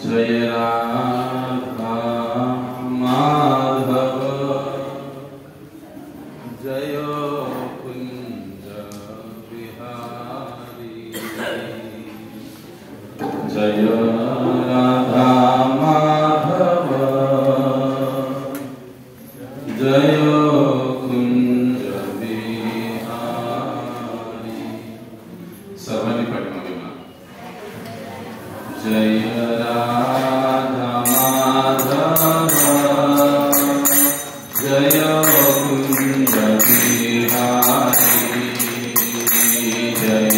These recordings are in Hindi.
जय राधा माधव जय कुंज बिहारी जय राधा माधव जय कुंज बिहारी सर्वांनी पाठीमागे म्हणा जय राधा माधव जय कुंज बिहारी जय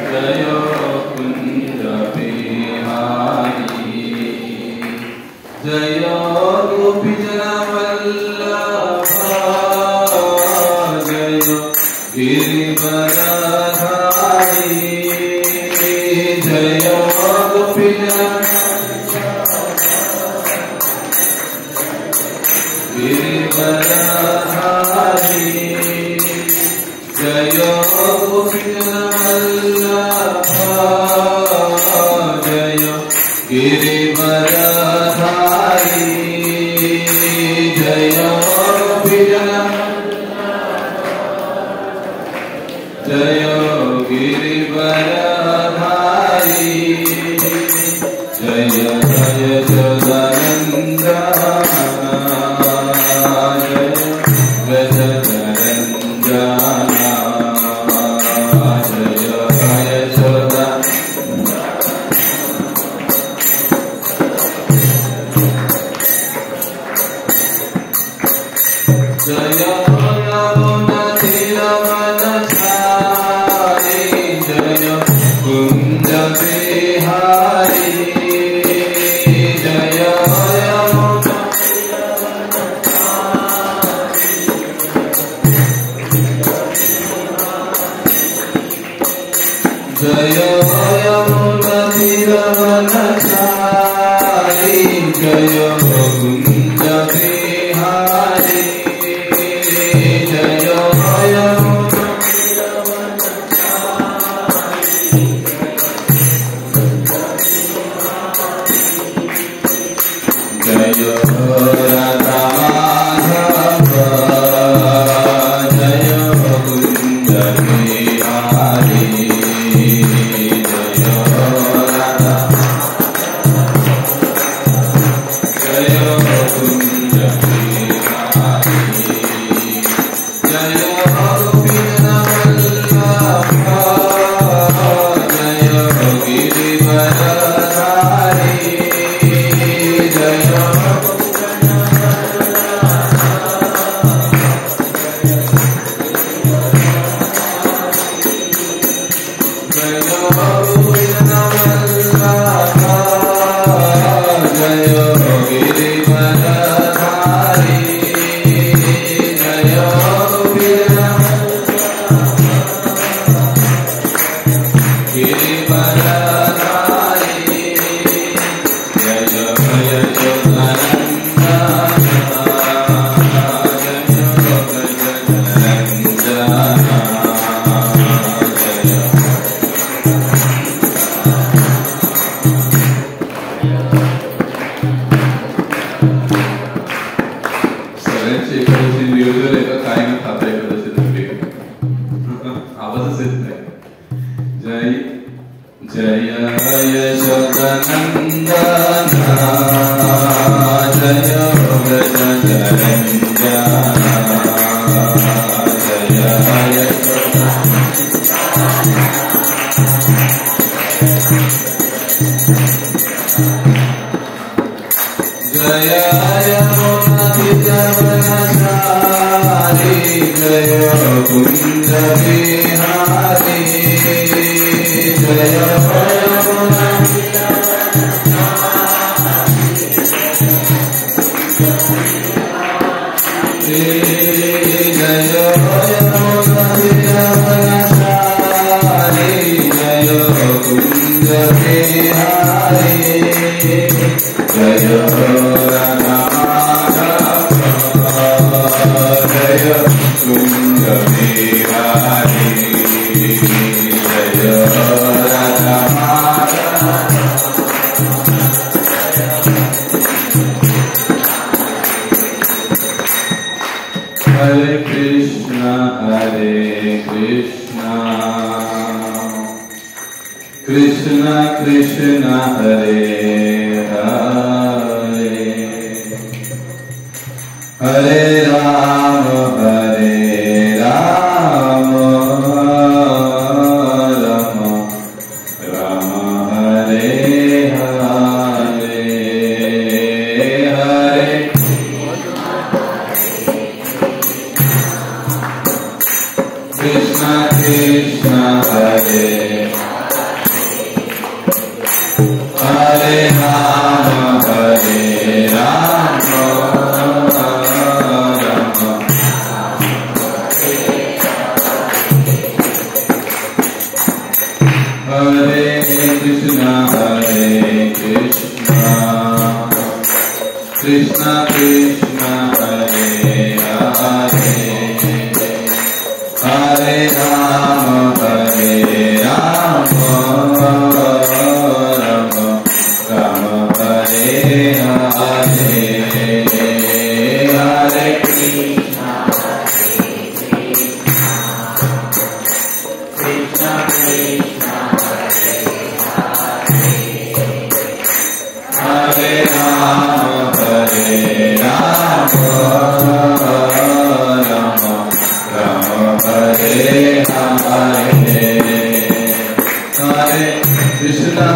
जय कुंज बिहारी जय गोपीजन वल्लभ जय गिरिवरधारी जय गोपीजन गिरिवरधारी जय गोपीजन वल्लभ जय गिरिवरधारी जय गोपीजन जय गिरिवरधारी जय जय सदानंद जय गजरंजना जय जय सदा जय कुंज बिहारी जय जय यमुना तीरवनचारी जय कुंज बिहारी जय यमुना जय राधा माधव जय कुंज बिहारी जय राधा जय कुंज बिहारी जय गोपीजन वल्लभ जय गिरिवरधारी जय जय यमुना जवनचारी जय कुंज बिहारी जय Yamuna Hare Krishna, Krishna Krishna Hare Hare, Hare Rama, Rama Rama Hare Hare, Hare Krishna Krishna Hare Hare Rama, Rama Hare Krishna, Krishna Krishna Hare Hare, Hare Rama, Rama Rama Hare Hare, Hare Krishna, Krishna Krishna Hare Rama, Rama Rama Hare Hare, Hare Krishna,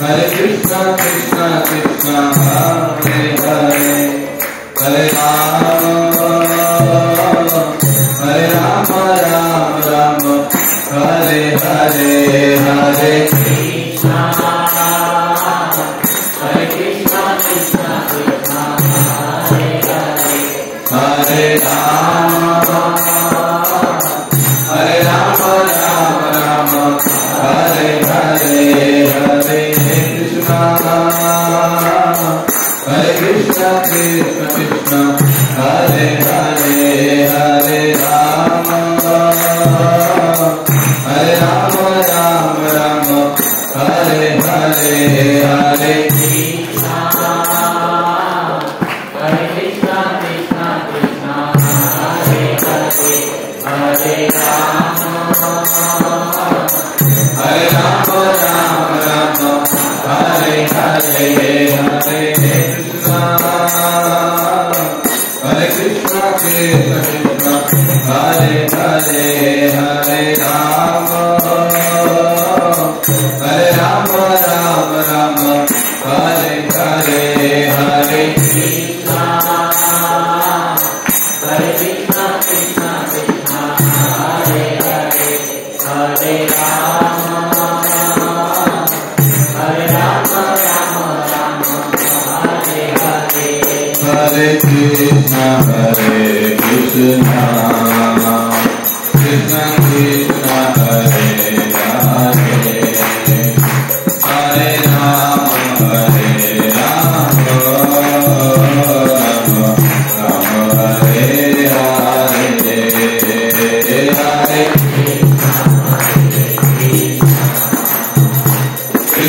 Hare Krishna, Krishna Krishna Hare Hare, Hare Rama, Rama Rama Hare Hare, Hare Krishna, Hare Krishna, Krishna Krishna Hare Hare, Hare Rama, Rama Rama Hare Hare, Hare Krishna, Hare Krishna, Krishna Krishna Hare Hare, Hare Rama, Rama Rama Hare Hare, Hare Krishna, Hare Krishna, Krishna Krishna Hare Hare, Hare Rama, Rama Rama Hare Hare, Hare Krishna, Hare Krishna, Krishna Krishna Hare Hare, Hare Rama, Rama Rama Hare Hare, Hare Krishna, Hare Krishna, Krishna Krishna Hare Hare, Hare Rama, Rama Rama Hare Hare, Hare Krishna, Hare Krishna, Krishna Krishna Hare Hare, Hare Rama, Rama Rama Hare Hare, Hare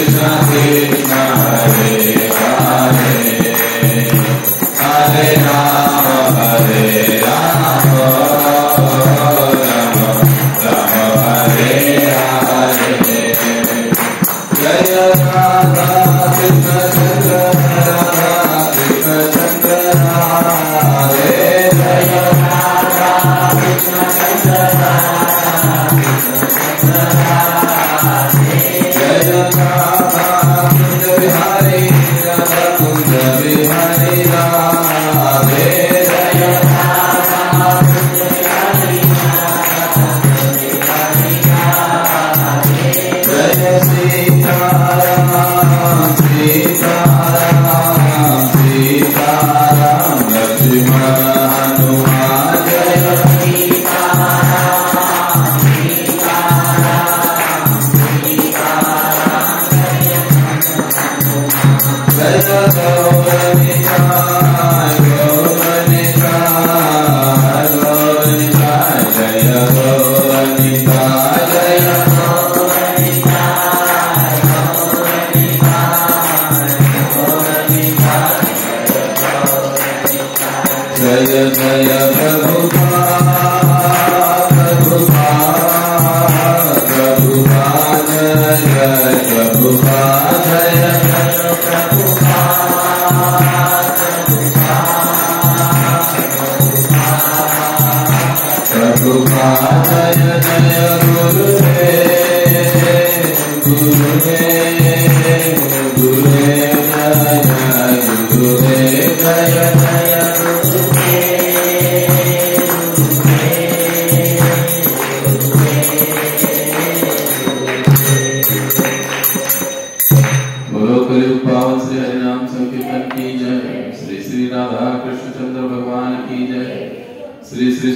Krishna, Krishna Hare Hare, Hare Rama, Rama Rama Hare Hare, Jaya Radha Krishna Chandra, Krishna Chandra Hare, Jaya Radha Krishna Chandra, Krishna Chandra Hare, Jaya Radha Kunja Bihari Radha Kunj Bihari Radhe जय जय सीताराम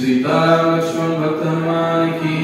सीताराम सीताराम लक्ष्मण हनुमान जय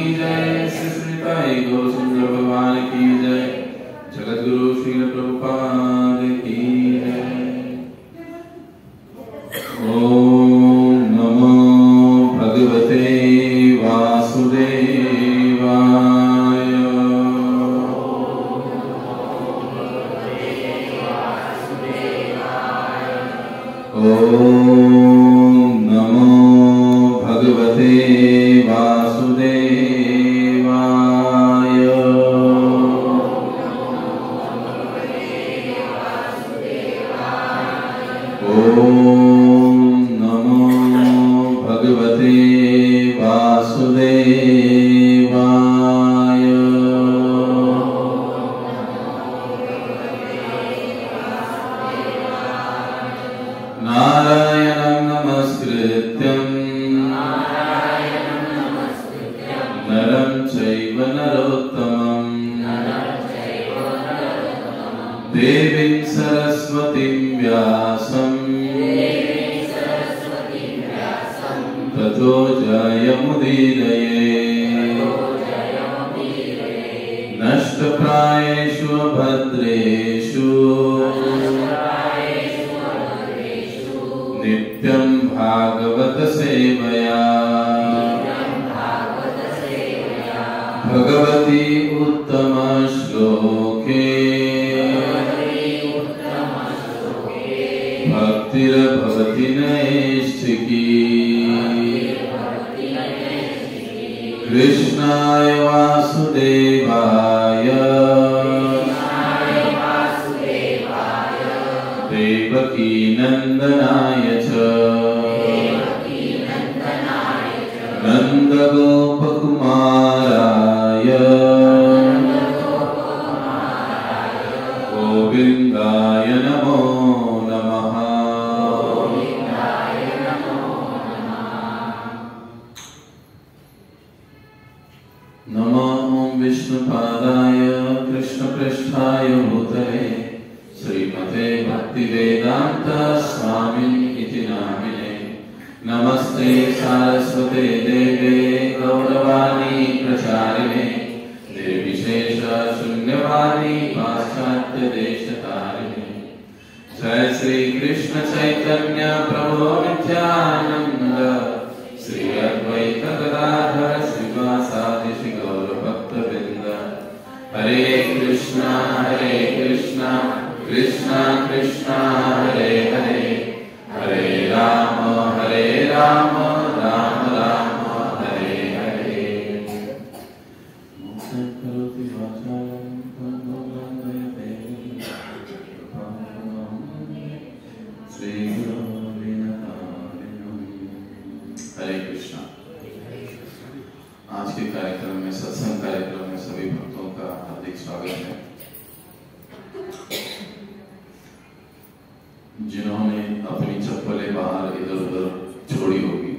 जिन्होंने अपनी चप्पलें बाहर इधर उधर छोड़ी होगी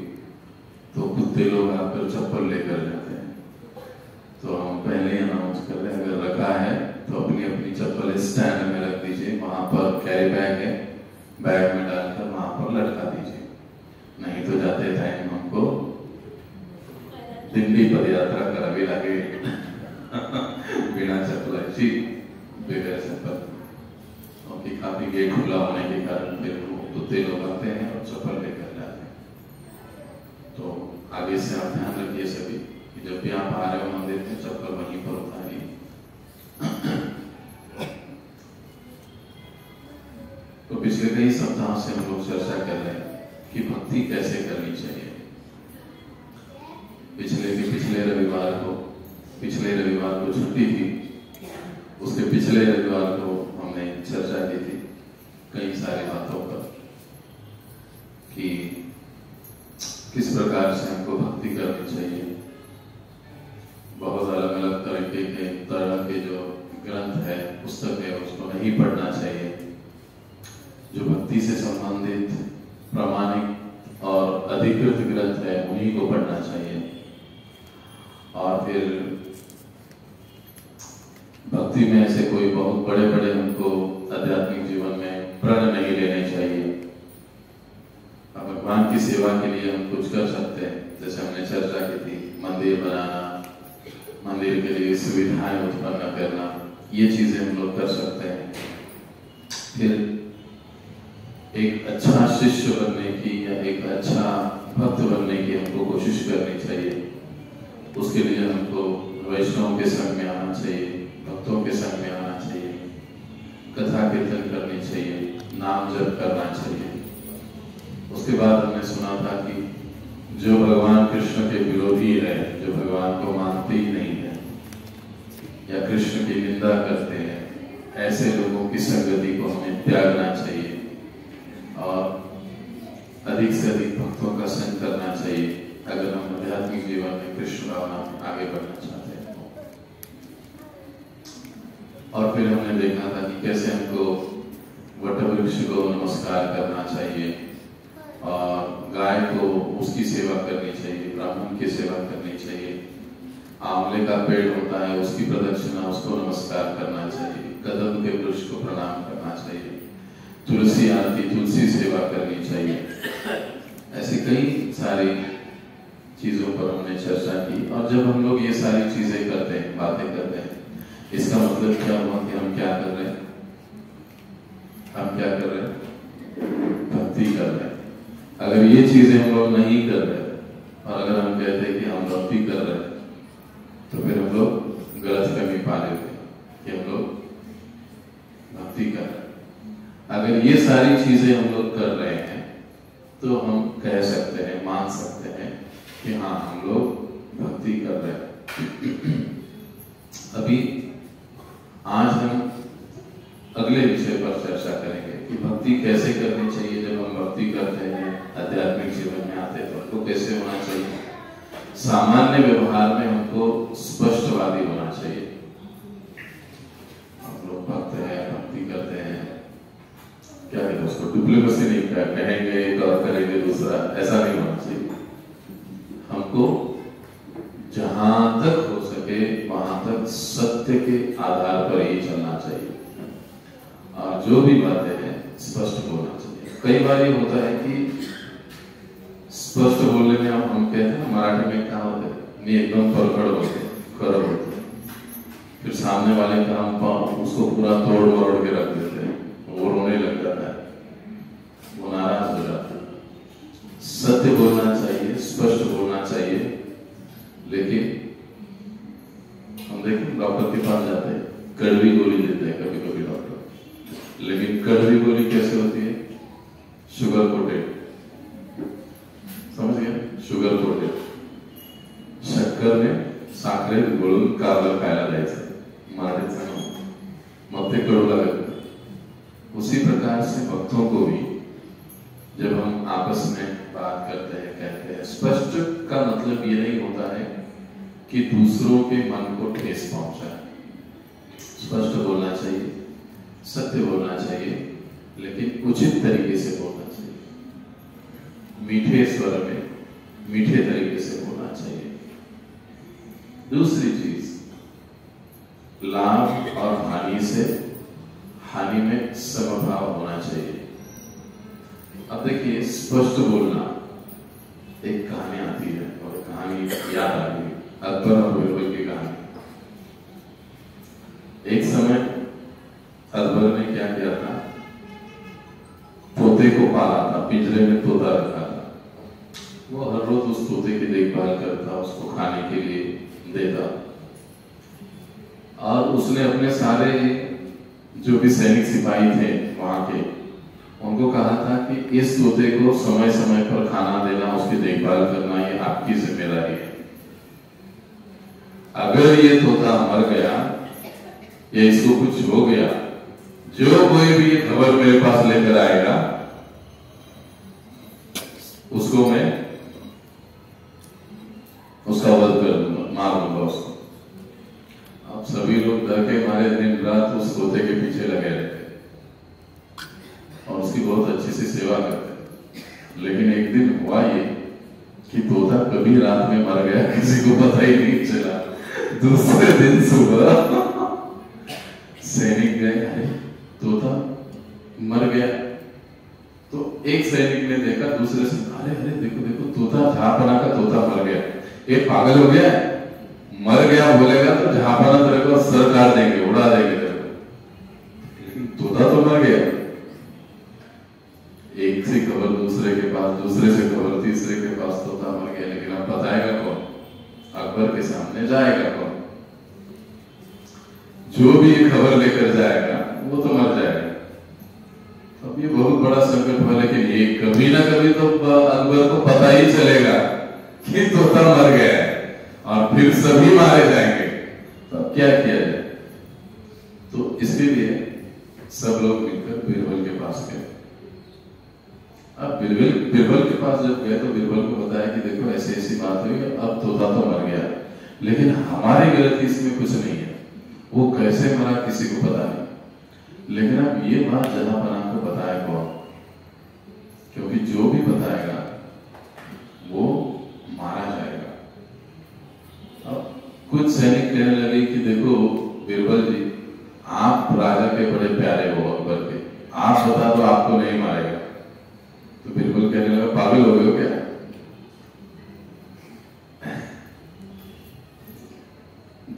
तो कुत्ते लोग आकर चप्पल लेकर जाते हैं। तो हम पहले ही अनाउंस कर रहे हैं, अगर रखा है तो अपनी अपनी चप्पल स्टैंड में रख दीजिए, वहां पर कैरी बैग है, बैग में डालकर वहां पर लटका दीजिए। नहीं तो जाते टाइम हमको दिल्ली पद यात्रा करावी लगे बिना चप्पल जी, बगैर चप्पल, क्योंकि काफी गेट खुला होने के कारण फिर कुत्ते लोग आते हैं और चप्पल लेकर जाते हैं। तो आगे से आप ध्यान रखिए सभी कि जब भी आप आ रहे हो मंदिर में चप्पल वहीं पर उतारिए। तो पिछले कई सप्ताह से हम लोग चर्चा कर रहे हैं कि भक्ति कैसे करनी चाहिए। पिछले रविवार को छुट्टी थी, उसके पिछले रविवार को हमने चर्चा की थी कई सारी बातों पर कि किस प्रकार से हमको भक्ति करनी चाहिए। बहुत अलग अलग तरह के जो ग्रंथ है, पुस्तक है, उसको नहीं पढ़ना चाहिए। जो भक्ति से संबंधित प्रामाणिक और अधिकृत ग्रंथ है उन्हीं को पढ़ना चाहिए। और फिर भक्ति में ऐसे कोई बहुत बड़े बड़े हमको आध्यात्मिक जीवन में प्रण नहीं लेने चाहिए। भगवान की सेवा के लिए हम कुछ कर सकते हैं, जैसे हमने चर्चा की थी, मंदिर बनाना, मंदिर के लिए सुविधाएं उत्पन्न करना, ये चीजें हम लोग कर सकते हैं। फिर एक अच्छा शिष्य बनने की या एक अच्छा भक्त बनने की हमको कोशिश करनी चाहिए। उसके लिए हमको वैष्णव के संग में आना चाहिए, भक्तों के संग में आना चाहिए, कथा कीर्तन करनी चाहिए, नाम जप करना चाहिए। उसके बाद हमने सुना था कि जो भगवान कृष्ण के विरोधी है, जो भगवान को मानते ही नहीं है या कृष्ण की निंदा करते हैं, ऐसे लोगों की संगति को हमें त्यागना चाहिए और अधिक से अधिक भक्तों का संग करना चाहिए अगर हम आध्यात्मिक जीवन में कृष्ण भावना आगे बढ़ना चाहते हैं। और फिर हमने देखा था कि कैसे हमको वटवृक्ष को नमस्कार करना चाहिए और गाय को उसकी सेवा करनी चाहिए, ब्राह्मण की सेवा करनी चाहिए, आंवले का पेड़ होता है उसकी प्रदक्षिणा, उसको नमस्कार करना चाहिए, कदम के वृक्ष को प्रणाम करना चाहिए, तुलसी आरती, तुलसी सेवा करनी चाहिए। ऐसी कई सारी चीजों पर हमने चर्चा की। और जब हम लोग ये सारी चीजें करते हैं, बातें करते हैं, इसका मतलब क्या हुआ कि हम क्या कर रहे हैं? हम क्या कर रहे हैं? भक्ति कर रहे हैं। अगर ये चीजें हम लोग नहीं कर रहे और अगर हम कहते हैं कि हम भक्ति कर रहे हैं, तो फिर हम लोग गलत फहमी पा लेते हैं कि हम लोग भक्ति कर रहे हैं। अगर ये सारी चीजें हम लोग कर रहे हैं तो हम कह सकते हैं, मान सकते हैं कि हाँ हम लोग भक्ति कर रहे हैं। अभी आज हम अगले विषय पर चर्चा करेंगे कि भक्ति कैसे करनी चाहिए। जब हम भक्ति करते हैं, आध्यात्मिक जीवन में आते हैं तो कैसे होना चाहिए। सामान्य व्यवहार में हमको स्पष्टवादी होना चाहिए। हम लोग भक्त हैं, भक्ति करते हैं, क्या कहते हैं उसको, डुप्लीकेसी नहीं कहेंगे एक और करेंगे दूसरा, ऐसा नहीं होना चाहिए। हमको जहां तक हो सके वहां तक सत्य के आधार पर ही चलना चाहिए और जो भी बातें हैं स्पष्ट बोलना चाहिए। कई बार ये होता है कि स्पष्ट बोलने में हम कहते हैं, मराठी में क्या होता है, नहीं एकदम परखड़ होते, खरड़ होते, फिर सामने वाले का हम उसको पूरा तोड़ मरोड़ के रख देते हैं, वो रोने लग जाता है, वो नाराज हो जाता है। सत्य बोलना चाहिए, स्पष्ट बोलना चाहिए। लेकिन हम देखें डॉक्टर के पास जाते हैं, कड़वी गोली देते हैं कभी कभी डॉक्टर, लेकिन कड़वी गोली कैसे होती है? शुगर कोटेड, समझ गए? शुगर कोटेड, शक्कर में साखरे गोळून कारलं खायला जायचं, मराठीत मग ते कडू लागत। उसी प्रकार से भक्तों को भी जब हम आपस में बात करते हैं, कहते हैं, स्पष्ट का मतलब ये नहीं होता है कि दूसरों के मन को ठेस पहुंचाए। स्पष्ट बोलना चाहिए, सत्य बोलना चाहिए, लेकिन उचित तरीके से बोलना चाहिए, मीठे स्वर में मीठे तरीके से बोलना चाहिए। दूसरी चीज, लाभ और हानि से हानि में समभाव होना चाहिए। अब देखिए, स्पष्ट बोलना, एक कहानी आती है और कहानी याद आ गई, अकबर और बीरबल की कहानी। एक समय अकबर ने क्या किया था, तोते को पाला था, पिंजरे में तोता रखा था। वो हर रोज उस तोते की देखभाल करता, उसको खाने के लिए देता, और उसने अपने सारे जो भी सैनिक सिपाही थे वहां के, उनको कहा था कि इस तोते को समय समय पर खाना देना, उसकी देखभाल करना, ये आपकी जिम्मेदारी है। अगर ये तोता मर गया या इसको कुछ हो गया, जो कोई भी ये खबर मेरे पास लेकर आएगा उसको मैं उसका वध कर दूंगा, मार दूंगा उसको। अब सभी लोग डर के मारे दिन रात उस तोते के पीछे लगे रहते और उसकी बहुत अच्छी सी सेवा करते। लेकिन एक दिन हुआ ये कि तोता कभी रात में मर गया, किसी को पता ही नहीं चला। दूसरे दिन सुबह सैनिक गए, अरे तोता मर गया। तो एक सैनिक ने देखा, दूसरे से, अरे अरे देखो देखो, तोता, जहापना का तोता मर गया। ये पागल हो गया, मर गया बोलेगा तो जहापना तेरे को सर काट देंगे, उड़ा देंगे तेरे को, लेकिन तोता तो मर गया। एक से खबर दूसरे के पास, दूसरे से खबर तीसरे के पास, तोता मर गया। लेकिन अब बताएगा कौन? अकबर के सामने जाएगा कौन? जो भी ये खबर लेकर जाएगा वो तो मर जाएगा। अब ये बहुत बड़ा संकट हुआ, लेकिन ये कभी ना कभी तो अकबर को पता ही चलेगा कि तोता मर गया है, और फिर सभी मारे जाएंगे। तो अब क्या किया जाए? तो इसके लिए सब लोग मिलकर बीरबल के पास गए। अब बीरबल के पास जब गए तो बीरबल को बताया कि देखो ऐसी ऐसी बात हुई, अब तोता तो मर गया, लेकिन हमारी गलती इसमें कुछ नहीं है। वो कैसे मरा किसी को पता नहीं, लेकिन अब ये बात जहापना को बताया कौन? क्योंकि जो भी बताएगा वो मारा जाएगा। अब कुछ सैनिक कहने लगे कि देखो बीरबल जी, आप राजा के बड़े प्यारे हो अकबर के, आप बता दो, आपको नहीं मारेगा। तो बीरबल कहने लगा, पागल हो गए हो क्या?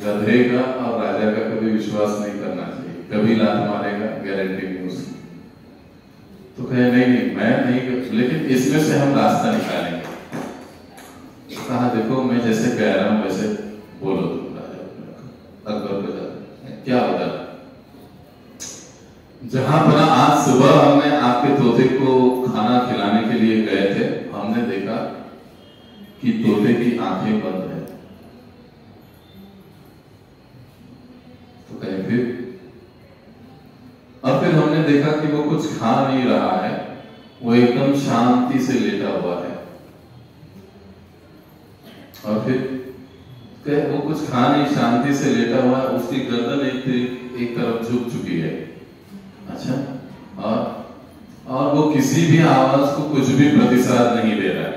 गधे का और राजा का कभी विश्वास नहीं करना चाहिए, कभी लात मारेगा गारंटी नहीं उसकी। तो कहे नहीं नहीं मैं नहीं, लेकिन इसमें से हम रास्ता निकालेंगे। तो कहा देखो मैं जैसे कह रहा हूं वैसे बोलो तुम राजा। अकबर को क्या बता, जहां पर आज सुबह हमने आपके तोते को खाना खिलाने के लिए गए थे, हमने देखा कि तोते की आंखें बंद है। तो कहे फिर? और फिर हमने देखा कि वो कुछ खा नहीं रहा है, वो एकदम शांति से लेटा हुआ है। और फिर कहे वो कुछ खा नहीं, शांति से लेटा हुआ है, उसकी गर्दन एक तरफ झुक चुकी है। अच्छा, और वो किसी भी आवाज को कुछ भी प्रतिसाद नहीं दे रहा है।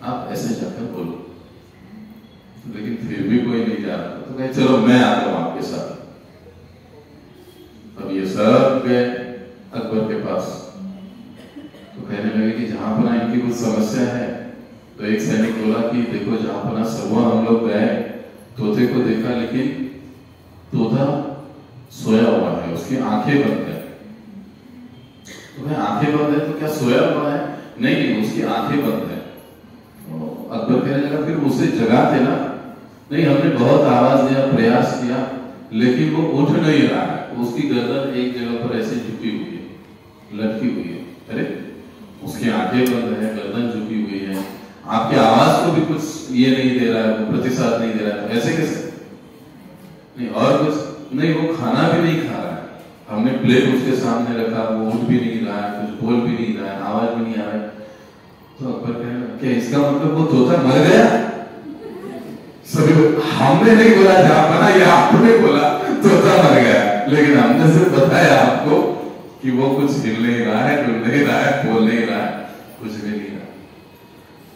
आप ऐसे जाकर बोलो, लेकिन फिर भी कोई नहीं जा रहा। तो कहे चलो मैं आता हूं आपके साथ। अब ये सब गए अकबर के पास, तो कहने लगे कि जहापना इनकी कुछ समस्या है। तो एक सैनिक बोला कि देखो जहापना, सुबह हम लोग गए, तोते को देखा, लेकिन तोता सोया हुआ है, उसकी आंखें बंद है। तो भाई आंखें बंद है तो क्या सोया हुआ है? नहीं, उसकी आंखें बंद है। तो अकबर कहने लगा फिर उसे जगाते ना। नहीं, हमने बहुत आवाज दिया, प्रयास किया, लेकिन वो उठ नहीं रहा है, उसकी गर्दन एक जगह पर ऐसे झुकी हुई है, लटकी हुई है। अरे उसकी आंखें बंद है, गर्दन झुकी हुई है, आपकी आवाज को भी कुछ ये नहीं दे रहा है, वो प्रतिसाद नहीं दे रहा है, ऐसे कैसे? नहीं, और कुछ नहीं, वो खाना भी नहीं खा रहा है, हमने प्लेट उसके सामने रखा, वो उठ भी नहीं रहा है, कुछ बोल भी नहीं रहा है, आवाज भी नहीं आ रहा है। तो अकबर कहना क्या इसका मतलब वो तोता मर गया? सभी हमने नहीं बोला जहापना, ये आपने बोला तोता मर गया, लेकिन हमने सिर्फ बताया आपको कि वो कुछ हिल नहीं रहा है, डुल नहीं रहा है, बोल नहीं रहा है, कुछ भी नहीं रहा।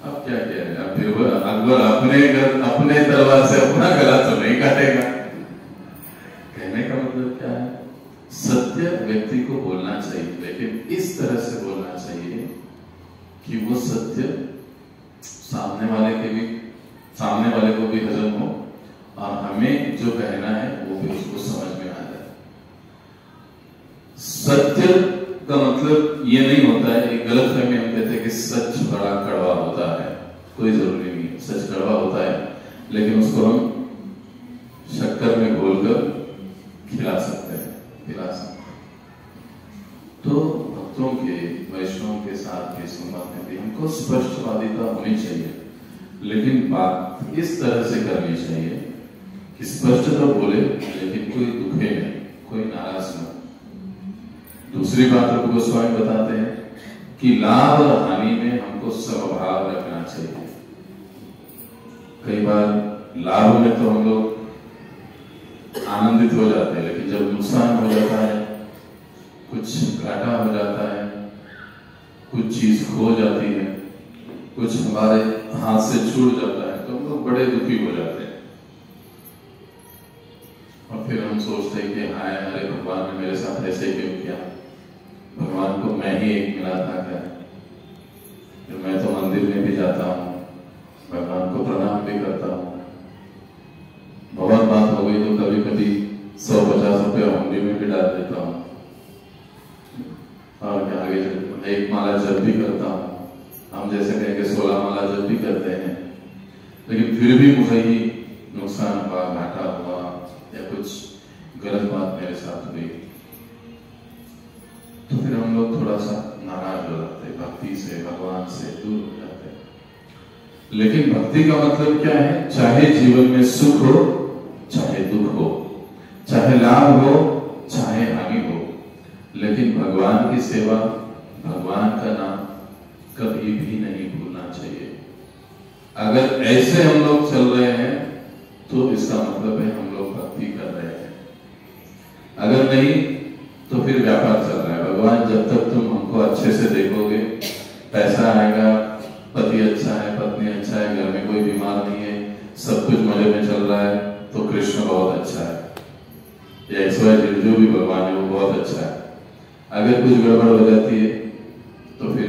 अब क्या किया जाए? अब फिर अकबर अपने तलवार से अपना गला तो नहीं काटेगा। कहने का मतलब क्या है? सत्य व्यक्ति को बोलना चाहिए, लेकिन इस तरह से बोलना चाहिए कि वो सत्य सामने वाले को भी हजम हो और हमें जो कहना है वो भी उसको समझ में आ जाए। सत्य का मतलब ये नहीं होता है, एक गलत फहमी हम कहते हैं कि सच बड़ा कड़वा होता है। कोई जरूरी नहीं, सच कड़वा होता है, लेकिन उसको हम शक्कर में घोलकर खिला सकते हैं। तो भक्तों के, वैष्णव के साथ के संबंध में भी हमको स्पष्टवादिता होनी चाहिए, लेकिन बात इस तरह से करनी चाहिए कि स्पष्ट तो बोले लेकिन कोई दुखे नहीं, कोई नाराज न। दूसरी बात रूप गोस्वामी बताते हैं कि लाभ और हानि में हमको समभाव रखना चाहिए। कई बार लाभ में तो हम लोग आनंदित हो जाते हैं, लेकिन जब नुकसान हो जाता है, कुछ घाटा हो जाता है, कुछ चीज खो जाती है, कुछ हमारे हाथ से छूट जाता है, तो हम लोग बड़े दुखी हो जाते हैं। और फिर हम सोचते हैं कि हाय, अरे भगवान ने मेरे साथ ऐसे क्यों किया? भगवान को मैं ही एक मिला था क्या? मैं तो मंदिर में भी जाता हूँ, भगवान को प्रणाम भी करता हूँ, बहुत बात हो गई तो कभी कभी 150 रुपये हुंडी में भी डाल देता हूँ, और क्या आगे एक माला जप भी करता हूँ। हम जैसे कहेंगे 16 माला जप भी करते हैं, लेकिन फिर भी मुझे ही नुकसान हुआ, घाटा हुआ, या कुछ गलत बात मेरे साथ हुई, तो फिर हम लोग थोड़ा सा नाराज हो जाते हैं, भक्ति से, भगवान से दूर हो जाते हैं। लेकिन भक्ति का मतलब क्या है? चाहे जीवन में सुख हो, चाहे दुख हो, चाहे लाभ हो, चाहे हानि हो, लेकिन भगवान की सेवा, भगवान का नाम कभी भी नहीं भूलना चाहिए। अगर ऐसे हम लोग चल रहे हैं तो इसका मतलब है हम लोग भक्ति कर रहे हैं। अगर नहीं तो फिर व्यापार चल रहा है। भगवान जब तक तुम हमको अच्छे से देखोगे, पैसा आएगा, पति अच्छा है, पत्नी अच्छा है, घर में कोई बीमार नहीं है, सब कुछ मजे में चल रहा है, तो कृष्ण बहुत अच्छा है, या जो भी भगवान है वो बहुत अच्छा है। अगर कुछ गड़बड़ हो जाती है तो फिर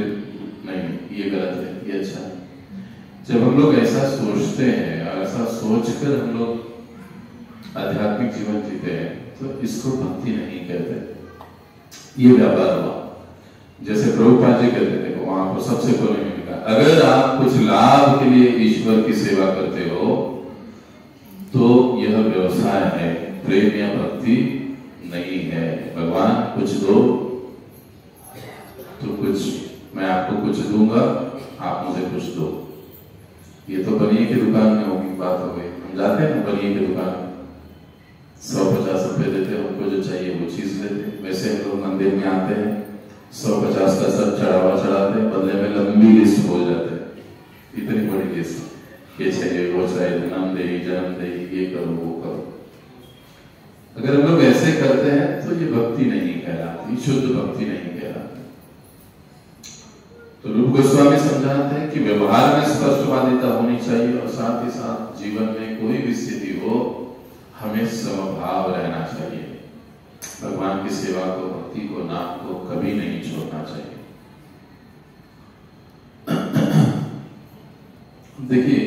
नहीं, ये गलत है, ये अच्छा है। जब हम लोग ऐसा सोचते हैं, ऐसा सोचकर हम लोग आध्यात्मिक जीवन जीते हैं, तो इसको भक्ति नहीं कहते, ये व्यापार हुआ। जैसे प्रभुपाद जी कहते थे, वहां पर सबसे पहले मिला, अगर आप कुछ लाभ के लिए ईश्वर की सेवा करते हो तो यह व्यवसाय है, प्रेम या भक्ति नहीं है। भगवान कुछ दो तो कुछ मैं आपको कुछ दूंगा, आप मुझे कुछ दो। ये तो बनिए की दुकान में होगी, बात हो गई। हम जाते हैं ना बनिए की दुकान में, 150 रुपए देते, हमको जो चाहिए वो चीज लेते। वैसे हम लोग मंदिर में आते हैं, 150 का सब चढ़ावा चढ़ाते हैं, बदले में लंबी लिस्ट बोल जाते हैं, इतनी बड़ी लिस्ट, ये चाहिए, वो चाहिए, जन्म दे, ये करो, वो करो। अगर हम लोग ऐसे करते हैं तो ये भक्ति नहीं कहलाती, शुद्ध भक्ति नहीं कहलाती। तो रूप गोस्वामी समझाते हैं कि व्यवहार में स्पष्टवादिता होनी चाहिए, और साथ ही साथ जीवन में कोई भी स्थिति हो, हमें समभाव रहना चाहिए। भगवान की सेवा को, भक्ति को, नाम को कभी नहीं छोड़ना चाहिए। देखिए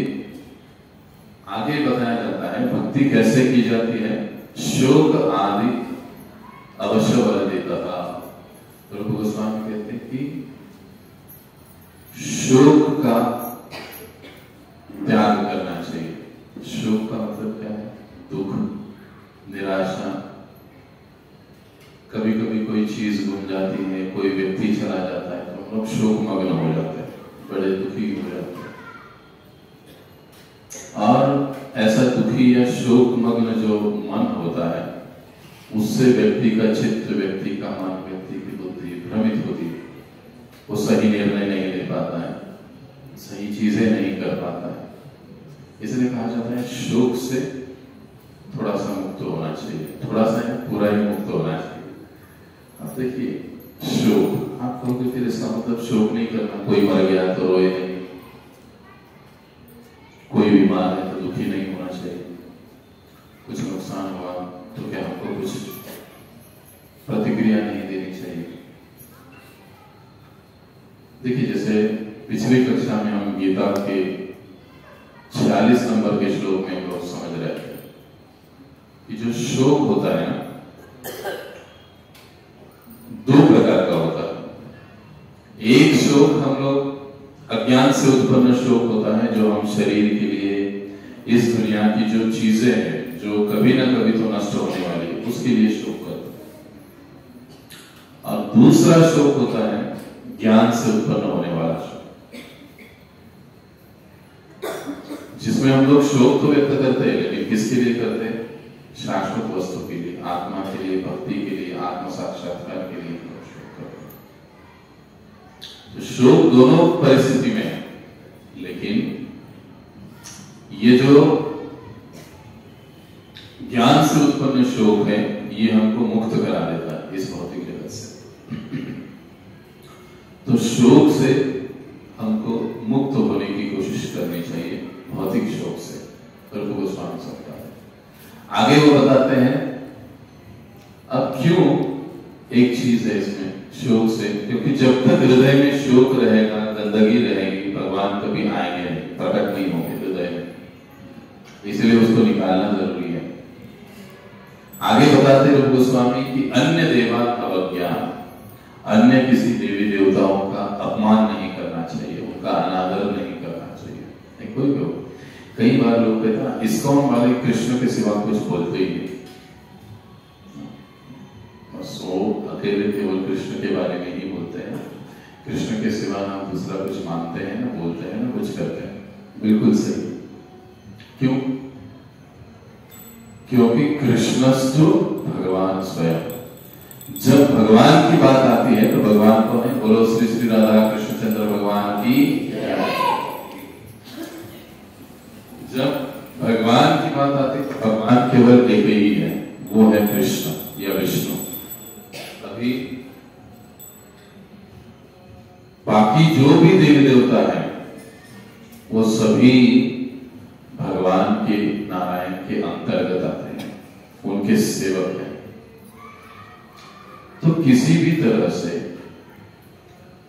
आगे बताया जाता है भक्ति कैसे की जाती है। शोक आदि अवश्य वर्जितः। रूप गोस्वामी कहते हैं कि शोक का त्याग करना चाहिए। शोक का मतलब क्या है? दुख, निराशा, कभी कभी कोई चीज गुम जाती है, कोई व्यक्ति चला जाता है, तो हम लोग शोक मग्न हो जाते हैं, बड़े दुखी हो जाते हैं। और ऐसा दुखी या शोक मग्न जो मन होता है, उससे व्यक्ति का चित्त, व्यक्ति का मन, व्यक्ति की बुद्धि भ्रमित होती है, वो सही निर्णय नहीं ले पाता है, सही चीजें नहीं कर पाता है। इसलिए कहा जाता है शोक से थोड़ा सा मुक्त होना चाहिए, थोड़ा सा पूरा ही मुक्त होना चाहिए। अब देखिए शोक। आप कहोगे फिर इसका मतलब शोक नहीं करना, कोई मर गया तो रोए नहीं, कोई बीमार है तो दुखी नहीं होना चाहिए, कुछ नुकसान हुआ तो क्या हमको कुछ प्रतिक्रिया नहीं देनी चाहिए। देखिए, जैसे पिछली कक्षा में हम गीता के 46 नंबर के श्लोक में हम लोग समझ रहे थे कि जो शोक होता है ना, दो प्रकार का होता है। एक शोक हम लोग अज्ञान से उत्पन्न शोक होता है, जो हम शरीर के लिए, इस दुनिया की जो चीजें हैं जो कभी ना कभी तो नष्ट होने वाली है, उसके लिए शोक करते हैं। और दूसरा शोक होता है ज्ञान से उत्पन्न होने वाला शोक, जिसमें हम लोग शोक तो व्यक्त करते हैं, लेकिन किसके लिए करते हैं? शाश्वत वस्तु के लिए, आत्मा के लिए, भक्ति के लिए, आत्म साक्षात्कार के लिए शोक करते हैं। तो शोक दोनों परिस्थिति में है, लेकिन ये जो ज्ञान से उत्पन्न शोक है, ये हमको मुक्त करा देता है इस भौतिक जगत से। तो शोक से हमको मुक्त होने की कोशिश करनी चाहिए, भौतिक शोक से। प्रभु गोस्वामी समझाते हैं, आगे वो बताते हैं अब क्यों एक चीज है इसमें शोक से, क्योंकि जब तक हृदय में शोक रहेगा, गंदगी रहेगी, भगवान कभी आएंगे नहीं, प्रकट नहीं होंगे हृदय में, इसलिए उसको निकालना जरूरी है। आगे बताते हैं प्रभु गोस्वामी कि अन्य देवा अवज्ञा, अन्य किसी देवी देवताओं का अपमान नहीं करना चाहिए, उनका अनादर नहीं करना चाहिए। कोई लोग, कई बार लोग कहते हैं इस्कॉन वाले कृष्ण के सिवा कुछ बोलते ही नहीं, बस वो अकेले केवल कृष्ण के बारे में ही बोलते हैं, कृष्ण के सिवा ना दूसरा कुछ मानते हैं, ना बोलते हैं, ना कुछ करते हैं। बिल्कुल सही। क्यों? क्योंकि कृष्णस्तु भगवान स्वयं। जब भगवान की बात आती है तो भगवान कौन है? बोलो श्री श्री राधा कृष्णचंद्र भगवान की। जब भगवान की बात आती है तो भगवान केवल एक ही है, वो है कृष्ण या विष्णु। अभी बाकी जो भी देवी देवता है वो सभी भगवान के, नारायण के अंतर्गत आते हैं, उनके सेवक हैं। तो किसी भी तरह से,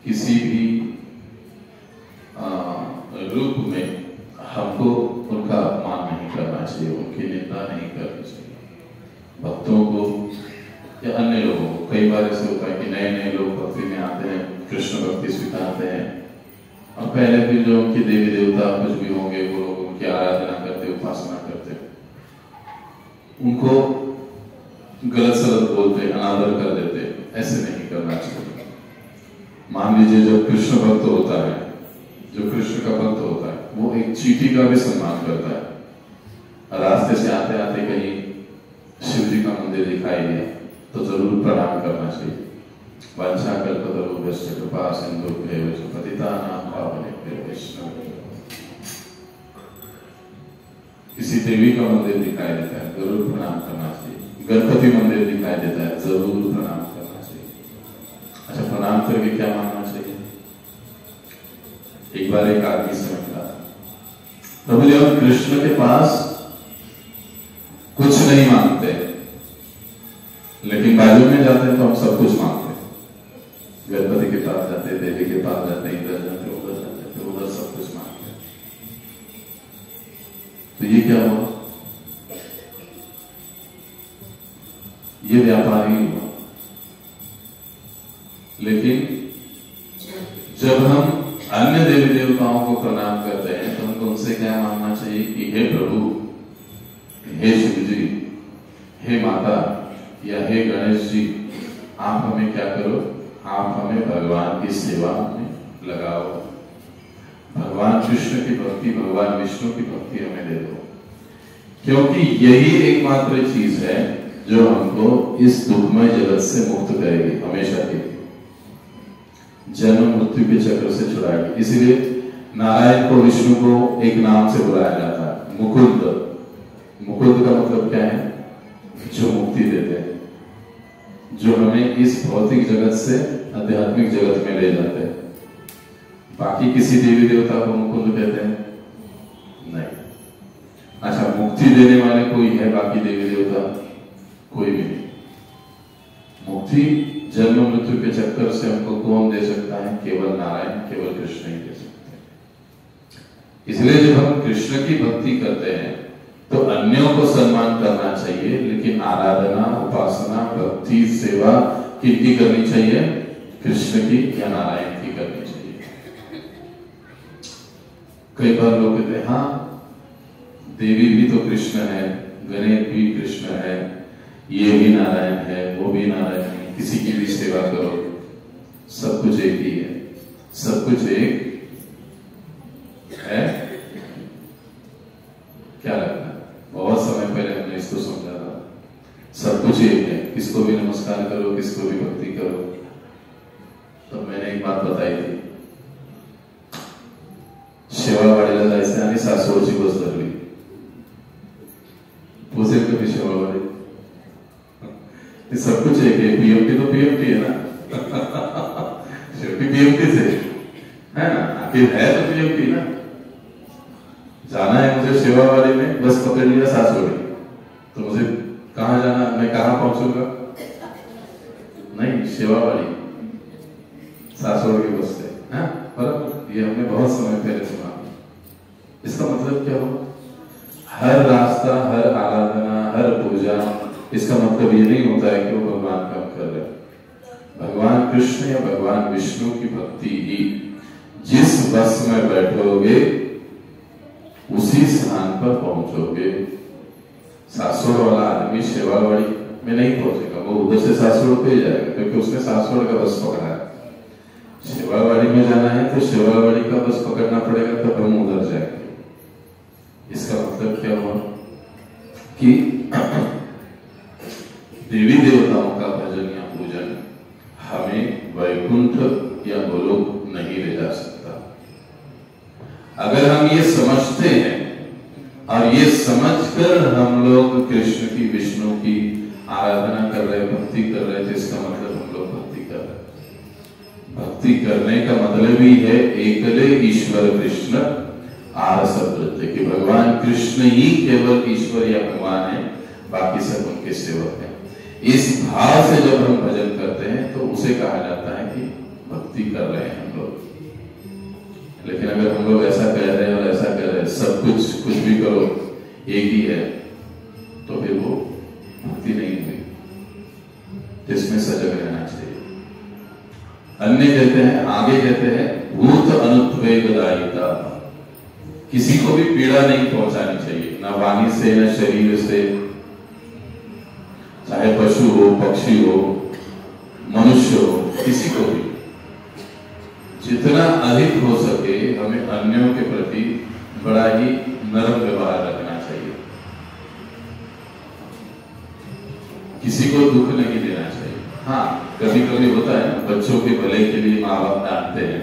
किसी भी रूप में हमको उनका अपमान नहीं करना चाहिए, उनकी निंदा नहीं करनी चाहिए। भक्तों को या अन्य लोगों को, कई बार ऐसे होता है कि नए नए लोग भक्ति में आते हैं, कृष्ण भक्ति स्वीकारते हैं, और पहले भी जो उनके देवी देवता कुछ भी होंगे वो लोग उनकी आराधना करते, उपासना करते, उनको गलत सलत बोलते, अनादर कर देते। ऐसे नहीं करना चाहिए। मान लीजिए जो कृष्ण भक्त होता है, जो कृष्ण का भक्त होता है, वो एक चींटी का भी सम्मान करता है। रास्ते से आते आते कहीं शिव जी का मंदिर दिखाई दिया तो जरूर प्रणाम करना चाहिए। वांछा कल्पतरुभ्यश्च कृपा सिंधुभ्यैव च पतितानां पावनेभ्यो वैष्णवेभ्यो। किसी देवी का मंदिर दिखाई देता है, जरूर प्रणाम करना चाहिए। गणपति मंदिर दिखाई देता है, जरूर प्रणाम करना चाहिए। अच्छा, प्रणाम करके क्या मानना चाहिए? एक बार एक आदमी से मिला, प्रभु जी हम कृष्ण के पास कुछ नहीं मांगते, लेकिन बाजू में जाते हैं तो हम सब कुछ मांगते हैं। गणपति के पास जाते, देवी के पास जाते, इधर जाते, उधर जाते, उधर सब कुछ मांगते हैं। तो ये क्या हुआ? ये व्यापार ही हुआ। लेकिन जब हम अन्य देवी देवताओं को प्रणाम करते हैं तो हमको उनसे क्या मांगना चाहिए कि हे प्रभु, हे शिव जी, हे माता या हे गणेश जी, आप हमें क्या करो, आप हमें भगवान की सेवा में लगाओ, भगवान कृष्ण की भक्ति, भगवान विष्णु की भक्ति हमें दे दो। क्योंकि यही एकमात्र चीज है जो हमको इस दुखमय जगत से मुक्त करेगी, हमेशा के जन्म मृत्यु के चक्र से छुड़ाएगी। इसलिए नारायण को, विष्णु को एक नाम से बुलाया जाता है, मुकुंद। मुकुंद का मतलब क्या है? जो मुक्ति देते हैं, जो हमें इस भौतिक जगत से आध्यात्मिक जगत में ले जाते हैं। बाकी किसी देवी देवता को मुकुंद कहते हैं? नहीं। अच्छा, मुक्ति देने वाले कोई है बाकी देवी देवता? कोई भी नहीं। मुक्ति जन्म मृत्यु के चक्कर से हमको कौन दे सकता है? केवल नारायण, केवल कृष्ण ही दे सकते हैं। इसलिए जब हम कृष्ण की भक्ति करते हैं तो अन्यों को सम्मान करना चाहिए, लेकिन आराधना, उपासना, भक्ति, सेवा किनकी करनी चाहिए? कृष्ण की या नारायण की करनी चाहिए। कई बार लोग कहते हैं हाँ देवी भी तो कृष्ण है, गणेश भी कृष्ण है, ये भी नारायण है, वो भी नारायण है, किसी की भी सेवा करो, सब कुछ एक ही है। सब कुछ एक है? क्या लगता है? बहुत समय पहले हमने इसको समझा था, सब कुछ एक है, किसको भी नमस्कार करो, किसको भी भक्ति करो। तो मैंने एक बात बताई थी, शेवावाडीला जायचं आणि सासवडची बस धरली, पोचेल कधी शेवावाडी? सब कुछ एक है, पीएमटी तो पीएमटी है ना शेवटी पीएमटी से है ना, आखिर है तो पीएमटी ना। जाना है मुझे शेवावाड़ी में, बस पकड़ लिया सासवड़ी, तो मुझे कहाँ जाना, मैं कहाँ पहुंचूंगा? नहीं, शेवावाड़ी सासवड़ की बस से। हाँ, बराबर। ये हमने बहुत समय पहले सुना। इसका मतलब क्या हो? हर रास्ता, हर आराधना, हर पूजा, इसका मतलब ये नहीं होता है कि वो भगवान का हम कर रहे हैं। भगवान कृष्ण या भगवान विष्णु की भक्ति ही, जिस बस में बैठोगे उसी स्थान पर पहुंचोगे। सासवड़ वाला आदमी शेवावाड़ी में नहीं पहुंचेगा, वो उधर से सासवड़ पे जाएगा, क्योंकि उसने सासवड़ का बस पकड़ा है। शेवावाड़ी में जाना है तो शेवावाड़ी का बस पकड़ना पड़ेगा, तब हम उधर जाएंगे। इसका मतलब क्या हुआ कि देवी देवताओं का भजन या पूजन हमें वैकुंठ या गोलोक नहीं ले जा सकता। अगर हम ये समझते हैं और ये समझकर हम लोग कृष्ण की, विष्णु की आराधना कर रहे, भक्ति कर रहे, तो इसका मतलब हम लोग भक्ति कर रहे। भक्ति करने का मतलब ही है एकले ईश्वर कृष्ण आरस वृत्ति, कि भगवान कृष्ण ही केवल ईश्वर या भगवान है, बाकी सब उनके सेवक हैं। इस भाव से जब हम भजन करते हैं तो उसे कहा जाता है कि भक्ति कर रहे हैं हम लोग। लेकिन अगर हम लोग ऐसा कह रहे हैं और ऐसा कह रहे हैं, सब कुछ भी करो एक ही है, तो फिर वो भक्ति नहीं हुई। इसमें सजग रहना चाहिए। अन्य कहते हैं, आगे कहते हैं भूत अनुत्वेगदायिता, किसी को भी पीड़ा नहीं पहुंचानी चाहिए, ना वाणी से, ना शरीर से, चाहे पशु हो, पक्षी हो, मनुष्य हो, किसी को भी। जितना अधिक हो सके हमें अन्यों के प्रति बड़ा ही नरम व्यवहार रखना चाहिए। किसी को दुख नहीं देना चाहिए। हाँ, कभी कभी होता है ना, बच्चों के भले के लिए माँ बाप डांटते हैं,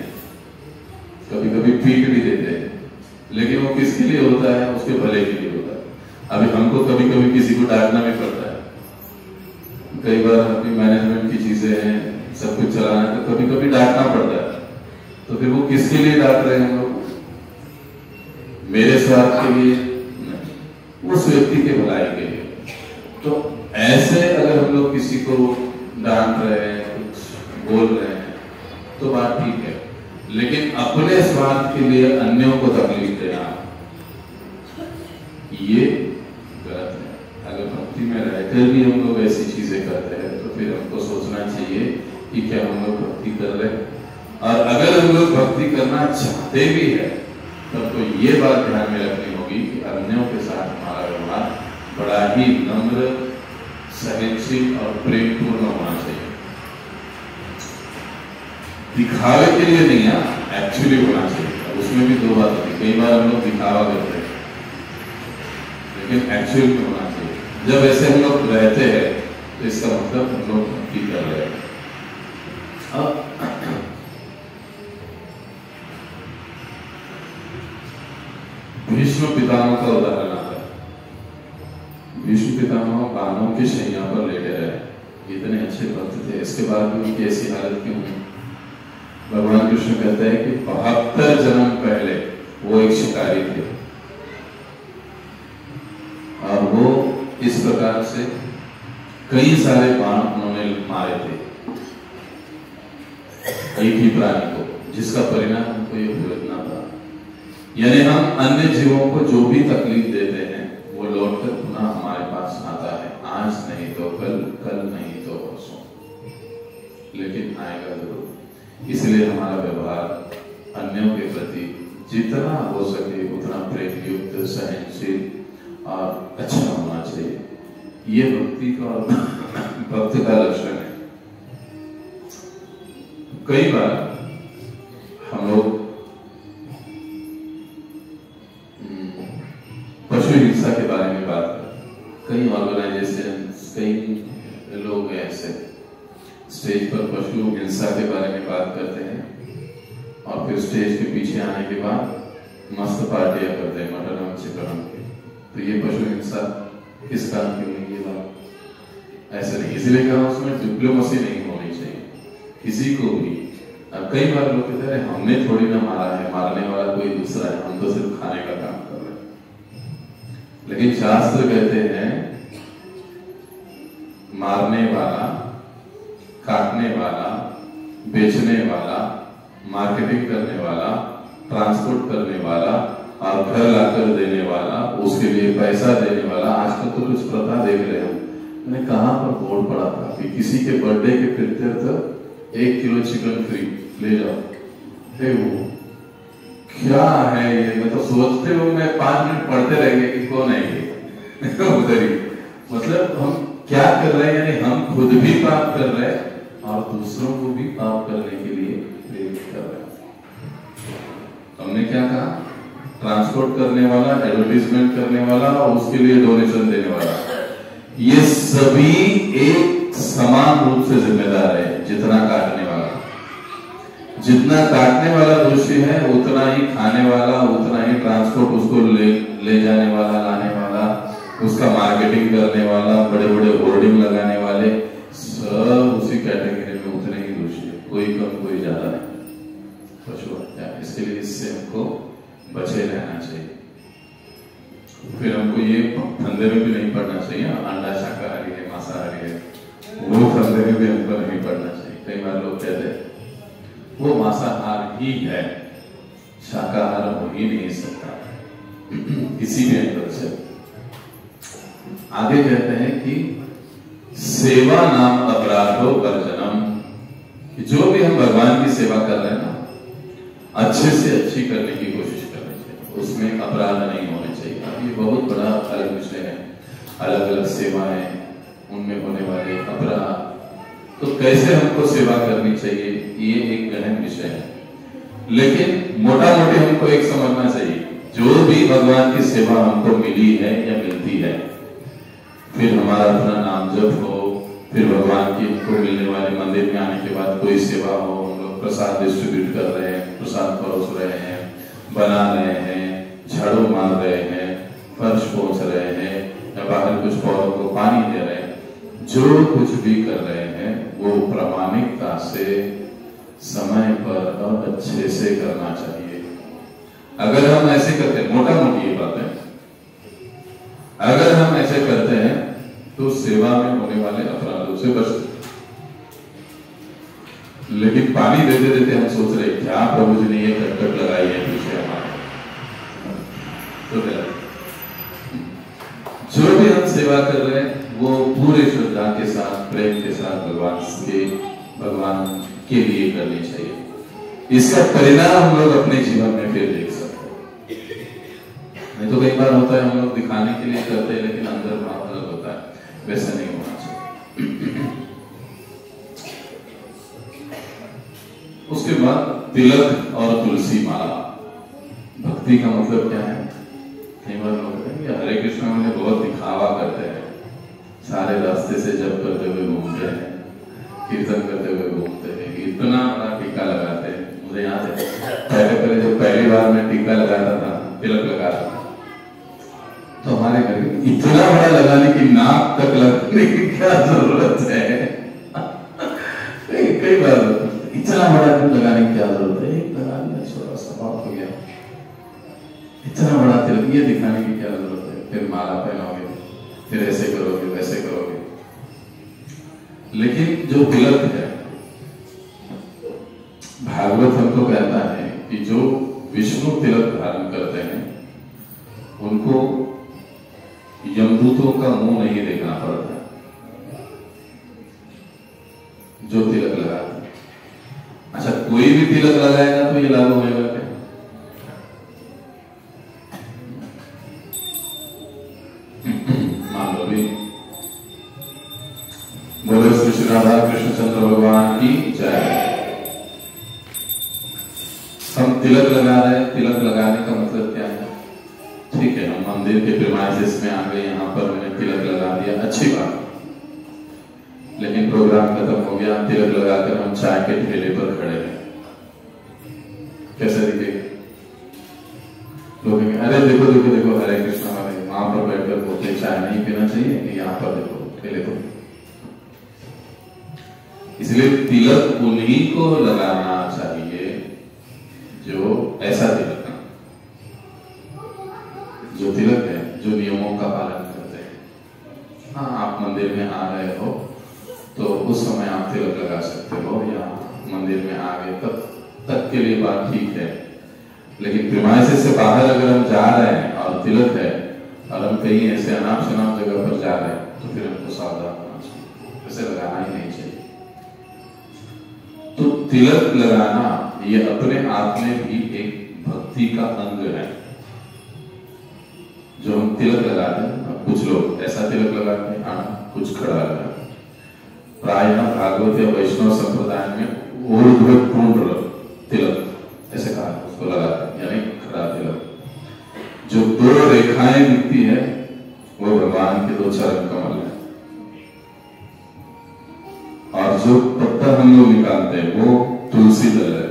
कभी कभी पीट भी देते हैं, लेकिन वो किसके लिए होता है? उसके भले के लिए होता है। अभी हमको कभी कभी किसी को डांटना भी पड़ता है। कई बार अपनी मैनेजमेंट की चीजें हैं, सब कुछ चलाना है, तो कभी कभी डांटना पड़ता है। तो फिर वो किसके लिए डांट रहे हैं हम लोग? मेरे स्वार्थ के लिए नहीं, उस व्यक्ति के भलाई के लिए। तो ऐसे अगर हम लोग किसी को डांट रहे हैं, कुछ बोल रहे हैं, तो बात ठीक है, लेकिन अपने स्वार्थ के लिए अन्यों को तकलीफ देना, ये गलत है। अगर भक्ति में रहकर भी हम लोग ऐसी चीजें करते हैं तो फिर हमको सोचना चाहिए कि क्या हम लोग भक्ति कर रहे हैं। और अगर हम लोग भक्ति करना चाहते भी है तब तो ये बात ध्यान में रखनी होगी कि अन्यों के साथ हमारा व्यवहार बड़ा ही नम्र, सहनशील और प्रेमपूर्ण होना चाहिए। दिखावे के लिए नहीं है, एक्चुअली होना चाहिए। उसमें भी दो बात होती है, कई बार हम लोग दिखावा करते हैं, लेकिन एक्चुअल में होना चाहिए। जब ऐसे हम लोग रहते हैं तो इसका मतलब हम लोग भक्ति कर रहे हैं। भीष्म पितामह का उदाहरण आता है। भीष्म पितामह बाणों के शैया पर लेटे रहे, इतने अच्छे अच्छे भक्त थे, इसके बाद भी उनकी ऐसी हालत क्यों हुई? भगवान कृष्ण कहते हैं कि 72 जन्म पहले वो एक शिकारी थे और वो इस प्रकार से कई सारे बाण उन्होंने मारे थे एक ही प्राणी को, जिसका परिणाम हमको ये भुगतना पड़ा। यानी हम अन्य जीवों को जो भी तकलीफ देते हैं वो लौटकर पुनः हमारे पास आता है, आज नहीं तो कल, कल नहीं तो परसों, लेकिन आएगा जरूर। इसलिए हमारा व्यवहार अन्यों के प्रति जितना हो सके उतना प्रेम युक्त, सहनशील और अच्छा होना चाहिए। ये भक्ति का और भक्त का लक्षण है। कई बार हम लोग पशु हिंसा के बारे में बात करते, कई ऑर्गेनाइजेशन, कई लोग ऐसे स्टेज पर पशु हिंसा के बारे में बात करते हैं और फिर स्टेज के पीछे आने के बाद मस्त पार्टियां करते हैं मटन चिकन की। तो ये पशु हिंसा किस कारण की हुई? ये बात ऐसे नहीं, इसलिए कहा उसमें डिप्लोमेसी नहीं होनी चाहिए किसी को भी। अब कई बार लोग कहते हैं हमने थोड़ी ना मारा है, मारने वाला कोई दूसरा है, हम तो सिर्फ खाने का काम कर रहे हैं। लेकिन शास्त्र कहते हैं मारने वाला, काटने वाला, बेचने वाला, मार्केटिंग करने वाला, ट्रांसपोर्ट करने वाला और घर लाकर देने वाला, उसके लिए पैसा देने वाला, आजकल तो कुछ प्रथा देख रहे हो। मैंने कहां पर बोर्ड पढ़ा था कि किसी के बर्थडे के प्रीत्यर्थ 1 किलो चिकन फ्री ले जाओ। वो क्या है ये? मैं तो सोचते हूँ, मैं 5 मिनट पढ़ते रह गए कि कौन है ये उधर ही। मतलब हम क्या कर रहे हैं? यानी हम खुद भी पाप कर रहे हैं और दूसरों को भी पाप करने के लिए प्रेरित कर रहे हैं। हमने क्या कहा? ट्रांसपोर्ट करने वाला, एडवर्टीजमेंट करने वाला और उसके लिए डोनेशन देने वाला, ये सभी एक समान रूप से जिम्मेदार है। जितना काटने वाला दोषी है उतना ही खाने वाला, उतना ही ट्रांसपोर्ट उसको ले जाने वाला, लाने वाला, उसका मार्केटिंग करने वाला, बड़े बड़े होर्डिंग लगाने वाले, सब उसी कैटेगरी में उतने ही दोषी है, कोई कम कोई ज्यादा नहीं। पशु हत्या, इसके लिए इससे हमको बचे रहना चाहिए। फिर हमको ये फंदे में भी नहीं पड़ना चाहिए अंडा शाकाहारी है, मांसाहारी है, वो फंदे में भी हमको नहीं पड़ना चाहिए। कई बार लोग कहते हैं वो मांसाहार ही है, शाकाहार हो ही नहीं सकता किसी भी एंगल से। आगे कहते हैं कि सेवा नाम अपराधो वर्जनम, कि जो भी हम भगवान की सेवा कर रहे हैं ना, अच्छे से अच्छी करने की कोशिश करनी चाहिए, उसमें अपराध नहीं होने चाहिए। अब ये बहुत बड़ा अलग विषय है, अलग अलग सेवाएं, उनमें होने वाले अपराध, तो कैसे हमको सेवा करनी चाहिए ये एक गहन विषय है। लेकिन मोटा मोटी हमको एक समझना चाहिए, जो भी भगवान की सेवा हमको मिली है या मिलती है, फिर हमारा अपना नाम जप हो, फिर भगवान की हमको मिलने वाले मंदिर में आने के बाद कोई सेवा हो, हम लोग प्रसाद डिस्ट्रीब्यूट कर रहे हैं, प्रसाद परोस रहे हैं, बना रहे हैं, झाड़ू मार रहे हैं, फर्श पोंछ रहे हैं या बाहर कुछ पौधों को पानी दे रहे हैं, जो कुछ भी कर रहे हैं वो प्रामाणिकता से, समय पर और अच्छे से करना चाहिए। अगर हम ऐसे करते हैं, मोटा मोटी ये बात है, अगर हम ऐसे करते हैं तो सेवा में होने वाले अपराधों से बचते। लेकिन पानी देते देते हम सोच रहे क्या प्रभु जी ने ये कटकट लगाई है पीछे हमारे, तो जो भी हम सेवा कर रहे हैं वो पूरे श्रद्धा के साथ, प्रेम के साथ भगवान के लिए करनी चाहिए। इसका परिणाम हम लोग अपने जीवन में फिर देख सकते हैं। नहीं तो कई बार होता है हम लोग दिखाने के लिए करते हैं लेकिन अंदर भाव अलग होता है, वैसा नहीं होना चाहिए। उसके बाद तिलक और तुलसी माला। भक्ति का मतलब क्या है? कई बार लोग हरे कृष्ण में बहुत दिखावा करते हैं, सारे रास्ते से जप करते हुए घूमते हैं, कीर्तन करते हुए घूमते हैं, इतना बड़ा टीका लगाते हैं। मुझे याद है पहले जब पहली बार मैं टीका लगाता था, तिलक लगाता था, तो हमारे घर इतना बड़ा लगाने की, नाक तक लगाने की क्या जरूरत है? इतना बड़ा क्यों लगाने की क्या जरूरत है, एक लगा दिया छोटा सा बहुत हो गया। इतना बड़ा तिलक ये दिखाने की क्या जरूरत है, फिर माला पहनाओगे, फिर ऐसे करोगे वैसे करोगे। लेकिन जो तिलक है, भागवत हमको कहता है कि जो विष्णु तिलक धारण करते हैं उनको यमदूतों का मुंह नहीं देखना पड़ता जो तिलक लगाते हैं। अच्छा, कोई भी तिलक लगाएगा तो ये लागू होगा क्या? मान लो भी, बोलो श्री श्री राधा कृष्णचंद्र भगवान की जय। हम तिलक लगा रहे हैं, तिलक लगाने का मतलब क्या है? ठीक है, हम मंदिर के प्रीमाइसेस में आ गए, यहाँ पर मैंने तिलक लगा दिया, अच्छी बात। लेकिन प्रोग्राम खत्म हो गया, तिलक लगाकर हम चाय के ठेले पर खड़े हैं, कैसे दिखेगा? लोग अरे देखो देखो देखो हरे कृष्णा वाले वहां पर बैठकर बोलते चाय नहीं पीना चाहिए, कि यहाँ पर देखो ठेले पर। इसलिए तिलक उन्हीं को लगाना चाहिए जो ऐसा तिलक है, जो तिलक है जो नियमों का पालन करते हैं। हाँ, आप मंदिर में आ रहे हो तो उस समय आप तिलक लगा सकते हो, या मंदिर में आ गए तब तक के लिए बात ठीक है। लेकिन प्रीमाइसेस से बाहर अगर हम जा रहे हैं और तिलक है और हम कहीं ऐसे अनाप शनाप जगह पर जा रहे हैं तो फिर हमको सावधान होना चाहिए, ऐसे लगाना ही नहीं चाहिए। तो तिलक लगाना ये अपने आप में भी एक भक्ति का अंग है। जो हम तिलक लगाते हैं, कुछ लोग ऐसा तिलक लगाते हैं, कुछ खड़ा लगाते हैं। प्रायः भागवत या वैष्णव संप्रदाय में ऊर्ध्वपूर्ण तिलक ऐसे कहा उसको लगाते हैं, यानी खड़ा तिलक। जो दो रेखाएं दिखती है वो भगवान के दो चरण कमल है, और जो पत्ता हम लोग निकालते हैं वो तुलसी दल है।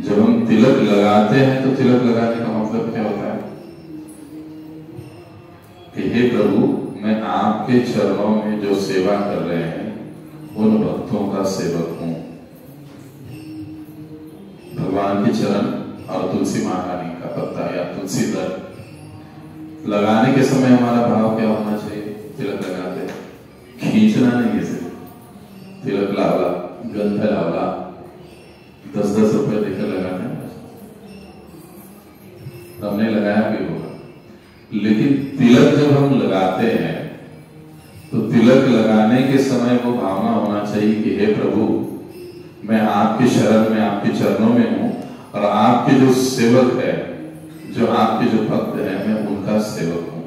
जब हम तिलक लगाते हैं तो तिलक लगाने का मतलब क्या होता है कि हे प्रभु, मैं आपके चरणों में जो सेवा कर रहे हैं उन भक्तों का सेवक हूं। भगवान के चरण और तुलसी महारानी का पत्ता या तुलसी दल लगाने के समय हमारा भाव क्या होना चाहिए? तिलक लगाते खींचना नहीं है, सिर्फ तिलक लावला, गंध लावला, 10-10 रुपए देकर लगाना है, तो हमने लगाया भी होगा। लेकिन तिलक जब हम लगाते हैं तो तिलक लगाने के समय वो भावना होना चाहिए कि हे प्रभु, मैं आपके शरण में, आपके चरणों में हूं, और आपके जो सेवक है, जो आपके जो भक्त है, मैं उनका सेवक हूं।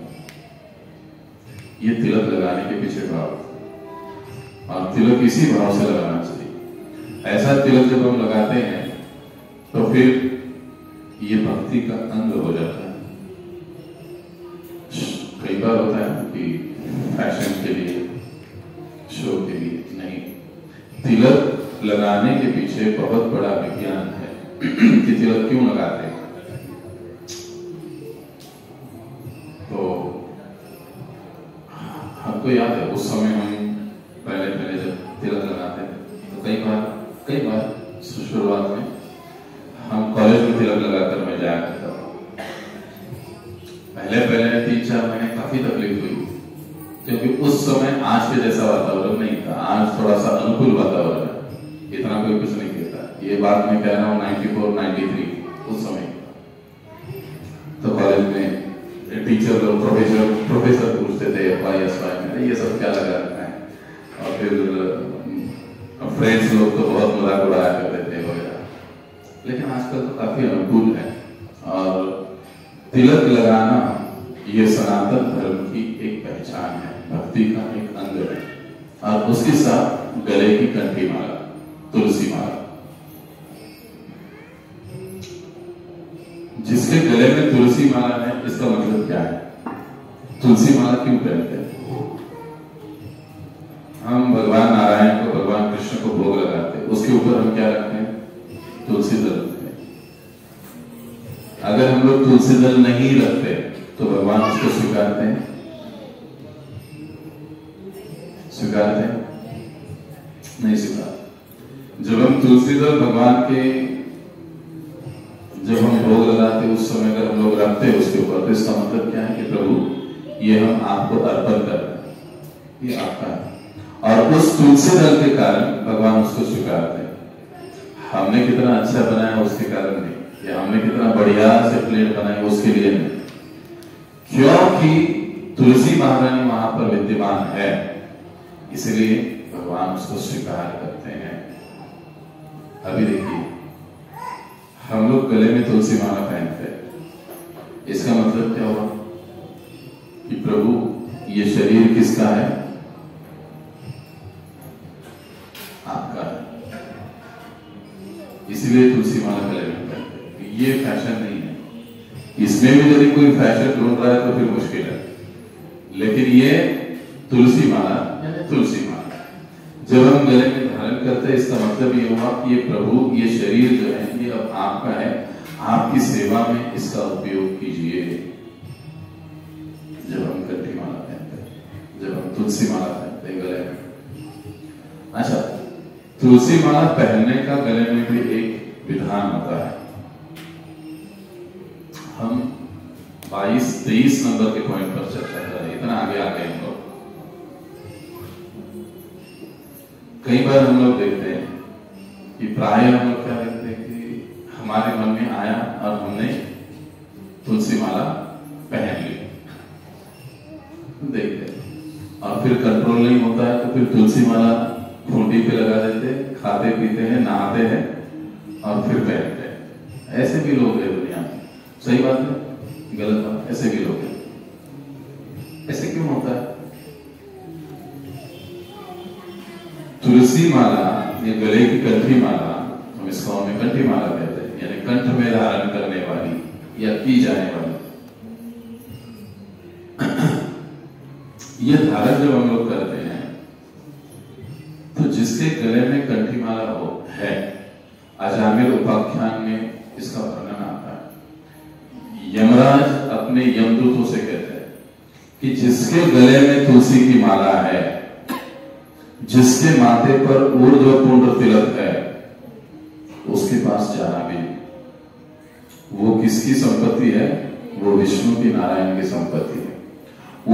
ये तिलक लगाने के पीछे भाव, और तिलक इसी भाव से लगाना चाहिए। ऐसा तिलक जब हम लगाते हैं तो फिर ये भक्ति का अंग हो जाता है। कई बार होता है कि फैशन के लिए, शो के लिए नहीं, तिलक लगाने के पीछे बहुत बड़ा विज्ञान है कि तिलक क्यों लगाते हैं। तो हमको याद है उस समय हम पहले जब तिलक लगाते थे तो कई बार शुरुआत में हम कॉलेज में तिलक लगाकर मैं जाया करता था। पहले 3-4 महीने काफी तकलीफ हुई, क्योंकि उस समय आज के जैसा वातावरण नहीं था। आज थोड़ा सा अनुकूल वातावरण है, इतना कोई कुछ नहीं कहता। ये बात मैं कह रहा हूँ 94-93 उस समय। तो कॉलेज में टीचर लोग, प्रोफेसर पूछते थे FY में ये सब क्या लगा रखा है, और फिर फ्रेंड्स लोग तो बहुत मजाक उड़ाया करते थे वगैरह। लेकिन आजकल तो काफी अनुकूल है, और तिलक लगाना ये सनातन धर्म की एक पहचान है, भक्ति का एक अंग है। और उसके साथ गले की कंठी माला, तुलसी माला। जिसके गले में तुलसी माला है, इसका मतलब क्या है? तुलसी माला क्यों पहनते हैं? हम भगवान नारायण को, भगवान कृष्ण को भोग लगाते हैं, उसके ऊपर हम क्या रखते हैं? तुलसी दल रखते हैं। अगर हम लोग तुलसी दल नहीं रखते तो भगवान उसको स्वीकारते हैं? स्वीकारते हैं? नहीं स्वीकारते। जब हम तुलसी दल भगवान के जब हम भोग लगाते उस समय अगर हम लोग रखते हैं उसके ऊपर, तो इसका मतलब क्या है कि प्रभु ये हम आपको अर्पण कर रहे हैं, ये आपका है। और उस तुलसी दल के कारण भगवान उसको स्वीकारते हैं। हमने कितना अच्छा बनाया उसके कारण नहीं, या हमने कितना बढ़िया से प्लेट बनाई उसके लिए नहीं, क्योंकि तुलसी महारानी वहां पर विद्यमान है, इसलिए भगवान उसको स्वीकार करते हैं। अभी देखिए हम लोग गले में तुलसी माला पहनते हैं, इसका मतलब क्या हुआ कि प्रभु ये शरीर किसका है? आपका है, इसलिए तुलसी माला गले में पहनते हैं। ये फैशन नहीं है, इसमें भी यदि कोई फैशन ढूंढ रहा है तो फिर मुश्किल है, लेकिन ये तुलसी माला यानी तुलसी माला जब हम गले में धारण करते हैं, इसका मतलब ये हुआ कि ये प्रभु ये शरीर जो है ये अब आपका है, आपकी सेवा में इसका उपयोग कीजिए। जब हम कंठी माला पहनते हैं, जब हम तुलसी माला पहनते हैं गले में। अच्छा, तुलसी माला पहनने का गले में भी एक विधान होता है। हम 22-23 नंबर के पॉइंट पर चर्चा कर रहे हैं, इतना आगे आ गए हम लोग। कई बार हम लोग देखते हैं कि प्राय हम लोग क्या देखते हैं कि हमारे मन में आया और हमने तुलसी माला पहन ली, देखते हैं, और फिर कंट्रोल नहीं होता है तो फिर तुलसी माला खूंटी पे लगा देते हैं, खाते पीते हैं, नहाते हैं और फिर पहनते हैं। ऐसे भी लोग हैं दुनिया में। सही बात है, गलत बात? ऐसे भी लोग हैं। ऐसे क्यों होता है? तुलसी माला या गले की कंठी माला, हम इसको में कंठी माला कहते हैं, यानी कंठ में धारण करने वाली या की जाने वाली ये धारण जब हम लोग करते हैं तो जिसके गले में कंठी माला हो है, अजामिल उपाख्यान में इसका वर्णन आता है। यमराज अपने यमदूतों से कहते हैं कि जिसके गले में तुलसी की माला है, जिसके माथे पर ऊर्ध्वपुंड्र तिलक है, उसके पास जाना भी नहीं। वो किसकी संपत्ति है? वो विष्णु की, नारायण की संपत्ति है।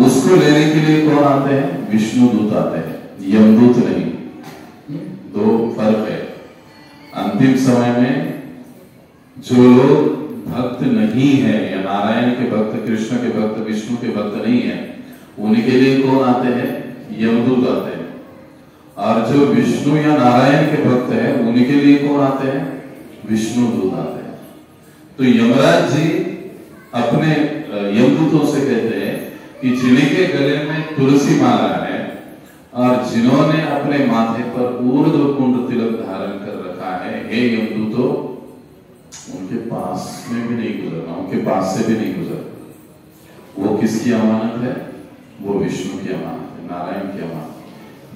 उसको लेने के लिए कौन आते हैं? विष्णु दूत आते हैं, यमदूत नहीं। दो फर्क है। अंतिम समय में जो लोग भक्त नहीं है या नारायण के भक्त, कृष्ण के भक्त, विष्णु के भक्त नहीं है, उनके लिए कौन आते हैं? यमदूत आते हैं। और जो विष्णु या नारायण के भक्त है उनके लिए कौन आते हैं? विष्णु दूत आते हैं। तो यमराज जी अपने यमदूतों से कहते हैं कि जिनके गले में तुलसी माला है और जिन्होंने अपने माथे पर ऊर्ध्वपुंड्र तिलक धारण कर रखा है, हे यमदूतों, उनके पास में भी नहीं गुजरना, उनके पास से भी नहीं गुजरना। वो किसकी अमानत है? वो विष्णु की अमानत है, नारायण की अमानत।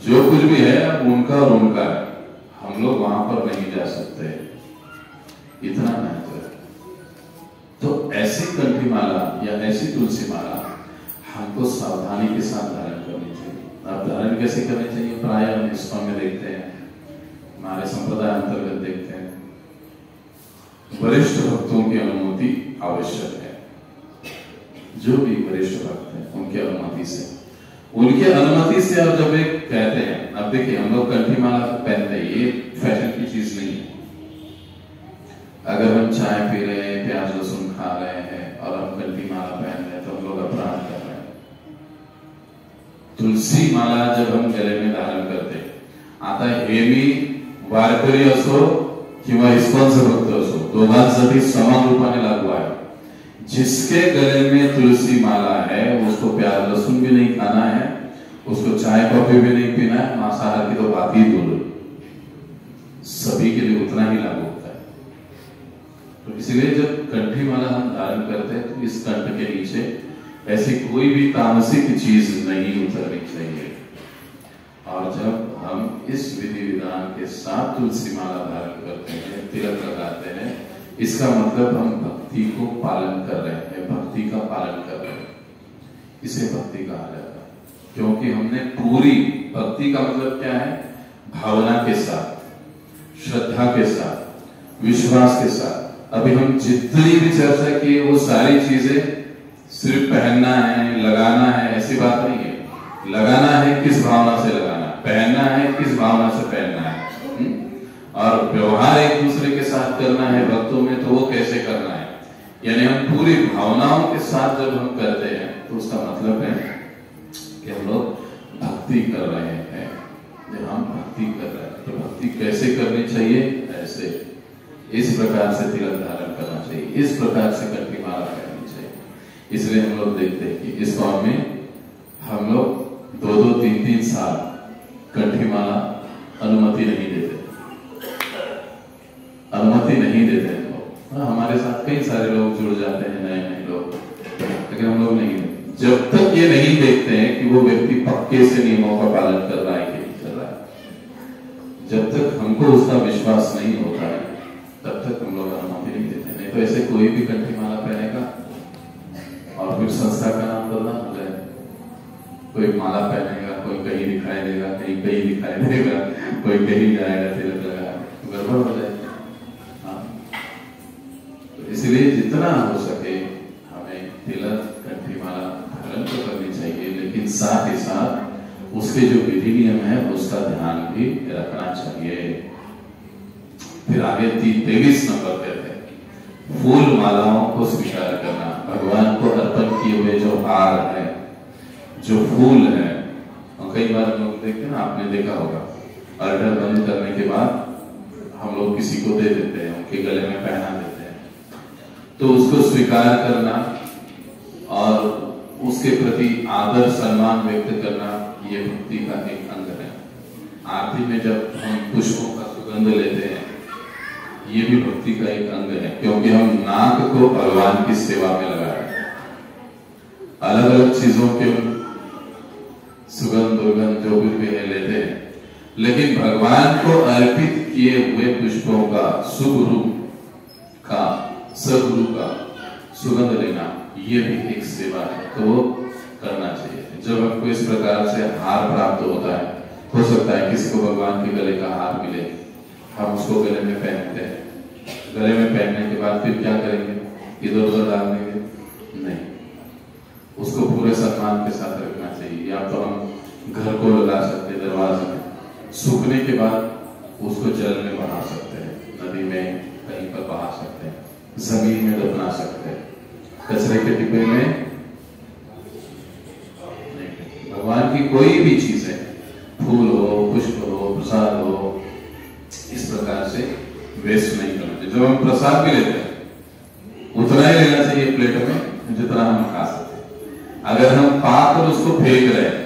जो कुछ भी है उनका और उनका है, हम लोग वहां पर नहीं जा सकते, इतना महत्व है। तो ऐसी कंठी माला या ऐसी तुलसी माला हमको सावधानी के साथ धारण करनी चाहिए। अब धारण कैसे करनी चाहिए? प्राय हम इस्कॉन में देखते हैं, हमारे संप्रदाय अंतर्गत देखते हैं, वरिष्ठ भक्तों की अनुमति आवश्यक है। जो भी वरिष्ठ भक्त हैं उनकी अनुमति से, उनकी अनुमति से। और जब एक कहते हैं, अब देखिए हम लोग कंठी माला पहनते हैं, ये फैशन की चीज नहीं है। अगर हम चाय पी रहे हैं, प्याज लहसुन खा रहे हैं और हम कंठी माला पहन रहे हैं तो हम लोग अपराध कर रहे हैं। तुलसी माला जब हम गले में धारण करते हैं, आता हे मी वारकरी असो किंवा इस्कॉनचे भक्त असो, दोघांसाठी समान रूपाने लागू आहे। जिसके गले में तुलसी माला है उसको प्याज लहसुन भी नहीं खाना है, उसको चाय कॉफी भी नहीं पीना है, मांसाहार की तो बात ही दूर। सभी के लिए उतना ही लागू होता है। तो इसलिए जब कंठी माला हम धारण करते हैं तो इस कंठ के नीचे ऐसी कोई भी तामसिक चीज नहीं उतरनी चाहिए। और जब हम इस विधि विधान के साथ तुलसी माला धारण करते हैं, तिलक लगाते हैं, इसका मतलब हम भक्ति को पालन कर रहे हैं, भक्ति का पालन कर रहे हैं। इसे भक्ति कहा जाता है, क्योंकि हमने पूरी, भक्ति का मतलब क्या है? भावना के साथ, श्रद्धा के साथ, विश्वास के साथ। अभी हम जितनी भी चर्चा की वो सारी चीजें सिर्फ पहनना है, लगाना है, ऐसी बात नहीं है। लगाना है किस भावना से लगाना, पहनना है किस भावना से पहनना है, और व्यवहार एक दूसरे के साथ करना है भक्तों में, तो वो कैसे करना है। यानी हम पूरी भावनाओं के साथ जब हम करते हैं तो उसका मतलब है कि हम लोग भक्ति कर रहे हैं। जब हम भक्ति कर रहे हैं तो भक्ति कैसे करनी चाहिए, ऐसे इस प्रकार से तिलक धारण करना चाहिए, इस प्रकार से कंठी माला पहननी चाहिए। इसलिए हम लोग देखते हैं कि इस कौम में हम लोग 2-2, 3-3 साल कंठी माला अनुमति नहीं देते, अनुमति नहीं देते हैं लोग। हमारे साथ कई सारे लोग जुड़ जाते हैं, नए नए लोग, लेकिन हम लोग नहीं, जब तक ये नहीं देखते हैं कि वो व्यक्ति पक्के से नियमों का पालन कर रहा है कि नहीं कर रहा है, जब तक हमको उसका विश्वास नहीं होता है तब तक हम लोग अनुमति नहीं देते। नहीं तो ऐसे कोई भी कंठी माला पहनेगा और फिर संस्था का नाम बदनाम हो जाए। कोई माला पहनेगा, कोई कहीं दिखाई देगा, कहीं कहीं दिखाई देगा, कोई कहीं जाएगा तिलक लगा, तो गड़बड़ हो जाएगी। हाँ, तो इसलिए जितना हो सके हमें तिलक कंठी माला धारण तो करनी चाहिए, लेकिन साथ ही साथ उसके जो विधि नियम है उसका ध्यान भी रखना चाहिए। फिर आगे 23 नंबर कहते हैं फूल मालाओं को स्वीकार करना। भगवान को अर्पण किए हुए जो हार है, जो फूल है, और कई बार लोग देखते हैं ना, आपने देखा होगा, ऑर्डर बंद करने के बाद हम लोग किसी को दे देते हैं, उनके गले में पहना देते हैं, तो उसको स्वीकार करना और उसके प्रति आदर सम्मान व्यक्त करना, ये भक्ति का एक अंग है। आरती में जब हम पुष्पों का सुगंध लेते हैं, ये भी भक्ति का एक अंग है, क्योंकि हम नाक को भगवान की सेवा में लगाए। अलग अलग चीजों के सुगंध दुर्गंध जो भी है लेते हैं, लेकिन भगवान को अर्पित किए हुए पुष्पों का, शुभ रूप का, सद्रूप का सुगंध लेना, ये भी एक सेवा है, तो वो करना चाहिए। जब हमको इस प्रकार से हार प्राप्त होता है, हो सकता है किसी को भगवान के गले का हार मिले, हम उसको गले में पहनते हैं, गले में पहनने के बाद फिर क्या करेंगे, इधर उधर डाल देंगे? नहीं, उसको पूरे सम्मान के साथ रखना चाहिए। या तो हम घर को लगा सकते हैं दरवाजे में, सूखने के बाद उसको जल में बहा सकते हैं, नदी में कहीं पर बहा सकते हैं, जमीन में दफना सकते हैं, कचरे के डिब्बे में नहीं। भगवान की कोई भी चीज है, फूल हो, पुष्प हो, प्रसाद हो, इस प्रकार से वेस्ट नहीं करना चाहिए। जब हम प्रसाद भी लेते हैं उतना ही लेना चाहिए प्लेट में जितना हम खा सकते हैं। अगर हम पाकर उसको फेंक रहे हैं,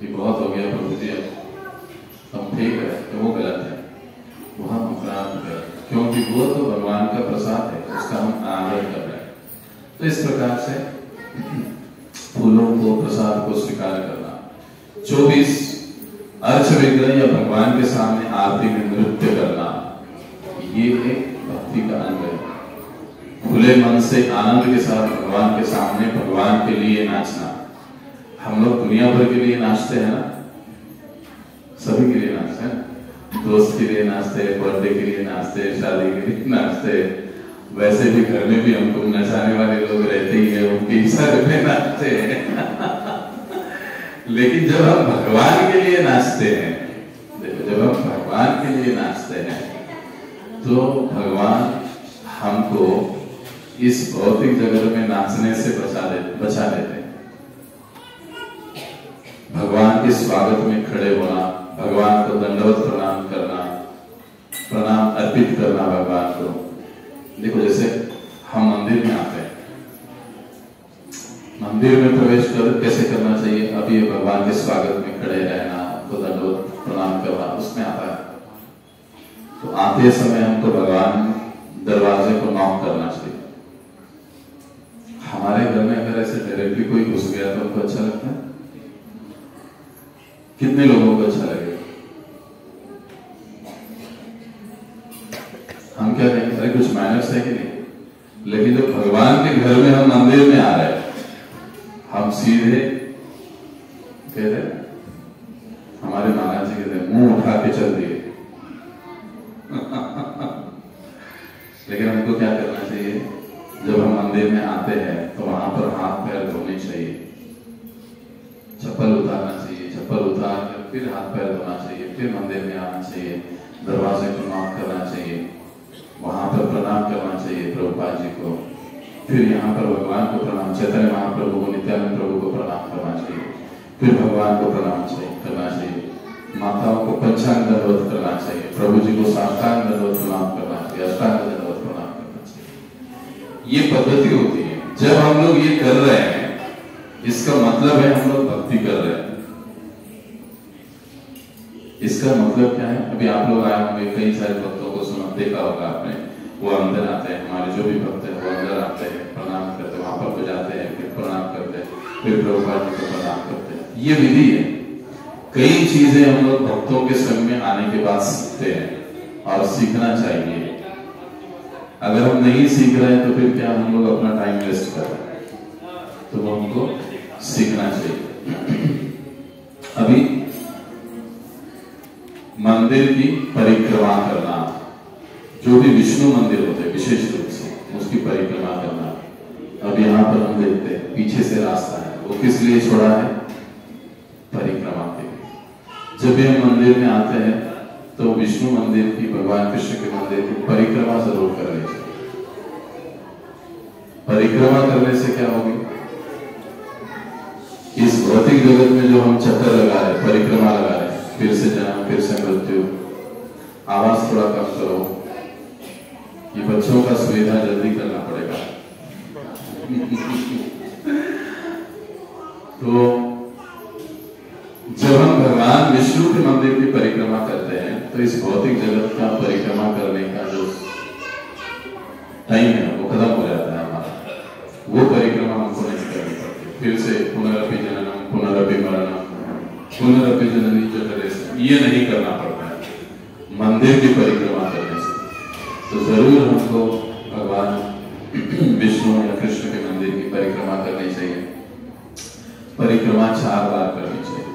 ये बहुत हो गया प्रभु जी, हम फेंक रहे हैं, तो वो गलत है, वो हम अपराध कर, क्योंकि वो तो भगवान का प्रसाद है, उसका हम आदर कर रहे हैं। तो इस प्रकार से फूलों को, प्रसाद को स्वीकार करना। 24 अर्च विग्रह या भगवान के सामने आरती में नृत्य करना, ये एक भक्ति का अंग है। खुले मन से आनंद के साथ भगवान के सामने, भगवान के लिए नाचना। हम लोग दुनिया भर के लिए नाचते हैं ना, सभी के लिए नाचते हैं, दोस्त के लिए नाचते हैं, बर्थडे के लिए नाचते हैं, शादी के लिए नाचते हैं, वैसे भी घर में भी हमको नचाने वाले लोग रहते ही है, उनके इशारे में नाचते हैं। लेकिन जब हम भगवान के लिए नाचते हैं, देखो, जब हम भगवान के लिए नाचते हैं तो भगवान हमको इस भौतिक जगत में नाचने से बचा देते हैं। भगवान के स्वागत में खड़े होना, भगवान को दंडवत प्रणाम करना, प्रणाम अर्पित करना भगवान को। देखो, जैसे हम मंदिर में आते हैं, मंदिर में प्रवेश कर कैसे करना चाहिए, अब ये भगवान के स्वागत में खड़े रहना, तो दंडवत प्रणाम करना, उसमें आता है। तो आते समय हमको भगवान दरवाजे को नॉक करना चाहिए। हमारे घर में अगर ऐसे डायरेक्टली कोई घुस गया तो हमको अच्छा लगता है? कितने लोगों को अच्छा लगेगा? हम क्या कहेंगे, अरे कुछ माइनस है कि नहीं? लेकिन जब भगवान के घर में हम मंदिर में आ रहे हैं, हम सीधे कहते हैं, हमारे महाराज जी कहते हैं, मुंह उठा के चल दिए, लेकिन हमको क्या करना चाहिए, जब हम मंदिर में आते हैं तो वहां पर हाथ पैर धोने चाहिए, चप्पल उतारना चाहिए, चप्पल उतार कर फिर हाथ पैर धोना चाहिए, फिर मंदिर में आना चाहिए, दरवाजे को नॉक करना चाहिए, वहां पर प्रणाम करना चाहिए प्रभुपाद जी को, फिर यहाँ पर भगवान को प्रणाम, चैतन्य महाप्रभु को, नित्यानंद प्रभु को प्रणाम करना चाहिए, फिर भगवान को प्रणाम करना चाहिए, माताओं को पंचांग दंडवत करना चाहिए, प्रभु जी को साष्टांग दंडवत प्रणाम करना चाहिए, अष्टांग दंडवत प्रणाम करना चाहिए। ये पद्धति होती है। जब हम लोग ये कर रहे हैं, इसका मतलब है हम लोग भक्ति कर रहे हैं। इसका मतलब क्या है? अभी आप लोग आए होंगे, कई सारे भक्तों को सुना देखा होगा आपने, वो अंदर आते हैं, हमारे जो भी भक्त हैं वो अंदर आते हैं, प्रणाम करते हैं, वहां पर को जाते हैं, फिर प्रणाम करते हैं, फिर प्रभुपाद जी को प्रणाम करते हैं। ये विधि है। कई चीजें हम लोग भक्तों के संग में आने के बाद सीखते हैं और सीखना चाहिए। अगर हम नहीं सीख रहे हैं तो फिर क्या हम लोग अपना टाइम वेस्ट कर रहे हैं? तो वो हमको सीखना चाहिए। अभी मंदिर की परिक्रमा करना, जो भी विष्णु मंदिर होते हैं विशेष रूप से उसकी परिक्रमा करना। अब यहाँ पर हम देखते हैं पीछे से रास्ता है, वो किस लिए छोड़ा है? परिक्रमा के लिए। जब भी हम मंदिर में आते हैं तो विष्णु मंदिर की, भगवान कृष्ण के मंदिर की परिक्रमा जरूर करनी चाहिए। परिक्रमा करने से क्या होगी? इस भौतिक जगत में जो हम चक्कर लगा रहे, परिक्रमा लगा रहे, फिर से जन्म फिर से मृत्यु, आवाज थोड़ा कम करो, ये बच्चों का सुविधा जल्दी करना पड़ेगा। तो जब हम भगवान विष्णु के मंदिर की परिक्रमा करते हैं तो इस भौतिक जगत का परिक्रमा करने का जो टाइम है वो खत्म हो जाता है हमारा। वो परिक्रमा हमको नहीं करनी पड़ती। फिर से पुनरपि जननम पुनरपि मरणम पुनरपि जननी जठरेशम, ये नहीं करना पड़ता है मंदिर की परिक्रमा करने से। तो जरूर हमको भगवान विष्णु या कृष्ण के मंदिर की परिक्रमा करनी चाहिए। परिक्रमा 4 बार करनी चाहिए,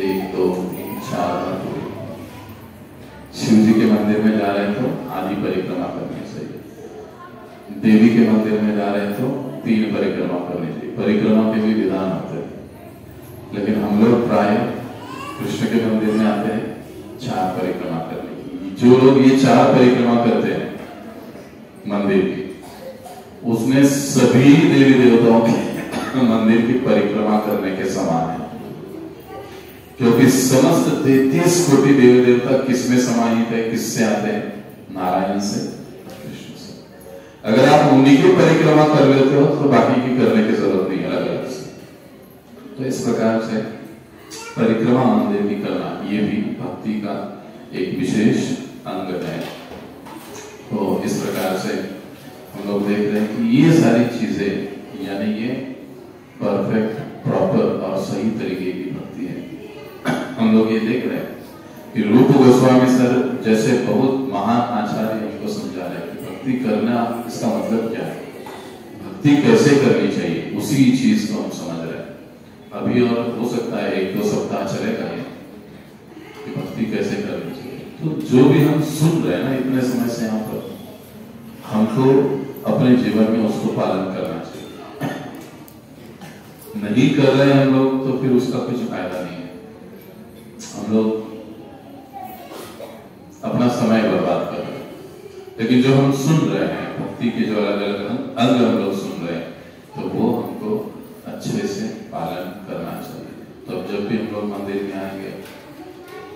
1 2 3 4 बार। शिव जी के मंदिर में जा रहे हैं तो आधी परिक्रमा करनी चाहिए, देवी के मंदिर में जा रहे हैं तो 3 परिक्रमा करनी चाहिए। परिक्रमा के भी विधान होते हैं, लेकिन हम लोग प्राय कृष्ण के मंदिर में आते हैं 4 परिक्रमा करने की। जो लोग ये 4 परिक्रमा करते हैं मंदिर की, उसमें सभी देवी देवताओं के मंदिर की परिक्रमा करने के समान है, क्योंकि समस्त 33 कोटि देवी देवता किसमें समाहित है, किससे आते हैं? नारायण से, कृष्ण से। अगर आप उन्हीं की परिक्रमा कर लेते हो तो बाकी की करने की जरूरत नहीं है अलग अलग से। तो इस प्रकार से परिक्रमा मंदिर की करना, ये भी भक्ति का एक विशेष अंग है। तो इस प्रकार से हम लोग देख रहे हैं कि ये सारी चीजें, यानी ये परफेक्ट, प्रॉपर और सही तरीके की भक्ति है। हम लोग ये देख रहे हैं कि रूप गोस्वामी सर जैसे बहुत महान आचार्य हमको समझा रहे हैं कि भक्ति करना, इसका मतलब क्या है, भक्ति कैसे करनी चाहिए, उसी चीज को हम समझ रहे हैं अभी। और हो सकता है 1-2 सप्ताह चलेगा ये कि भक्ति कैसे करनी चाहिए। तो जो भी हम सुन रहे हैं ना इतने समय से यहाँ पर, हमको अपने जीवन में उसको पालन करना चाहिए। नहीं कर रहे हैं हम लोग तो फिर उसका कुछ फायदा नहीं है। हम लोग अपना समय बर्बाद कर रहे हैं। लेकिन जो हम सुन रहे हैं, भक्ति के जो अलग अलग अंग हम लोग सुन रहे हैं, तो वो हमको अच्छे से पालन करना चाहिए। तो जब भी हम लोग मंदिर में आएंगे,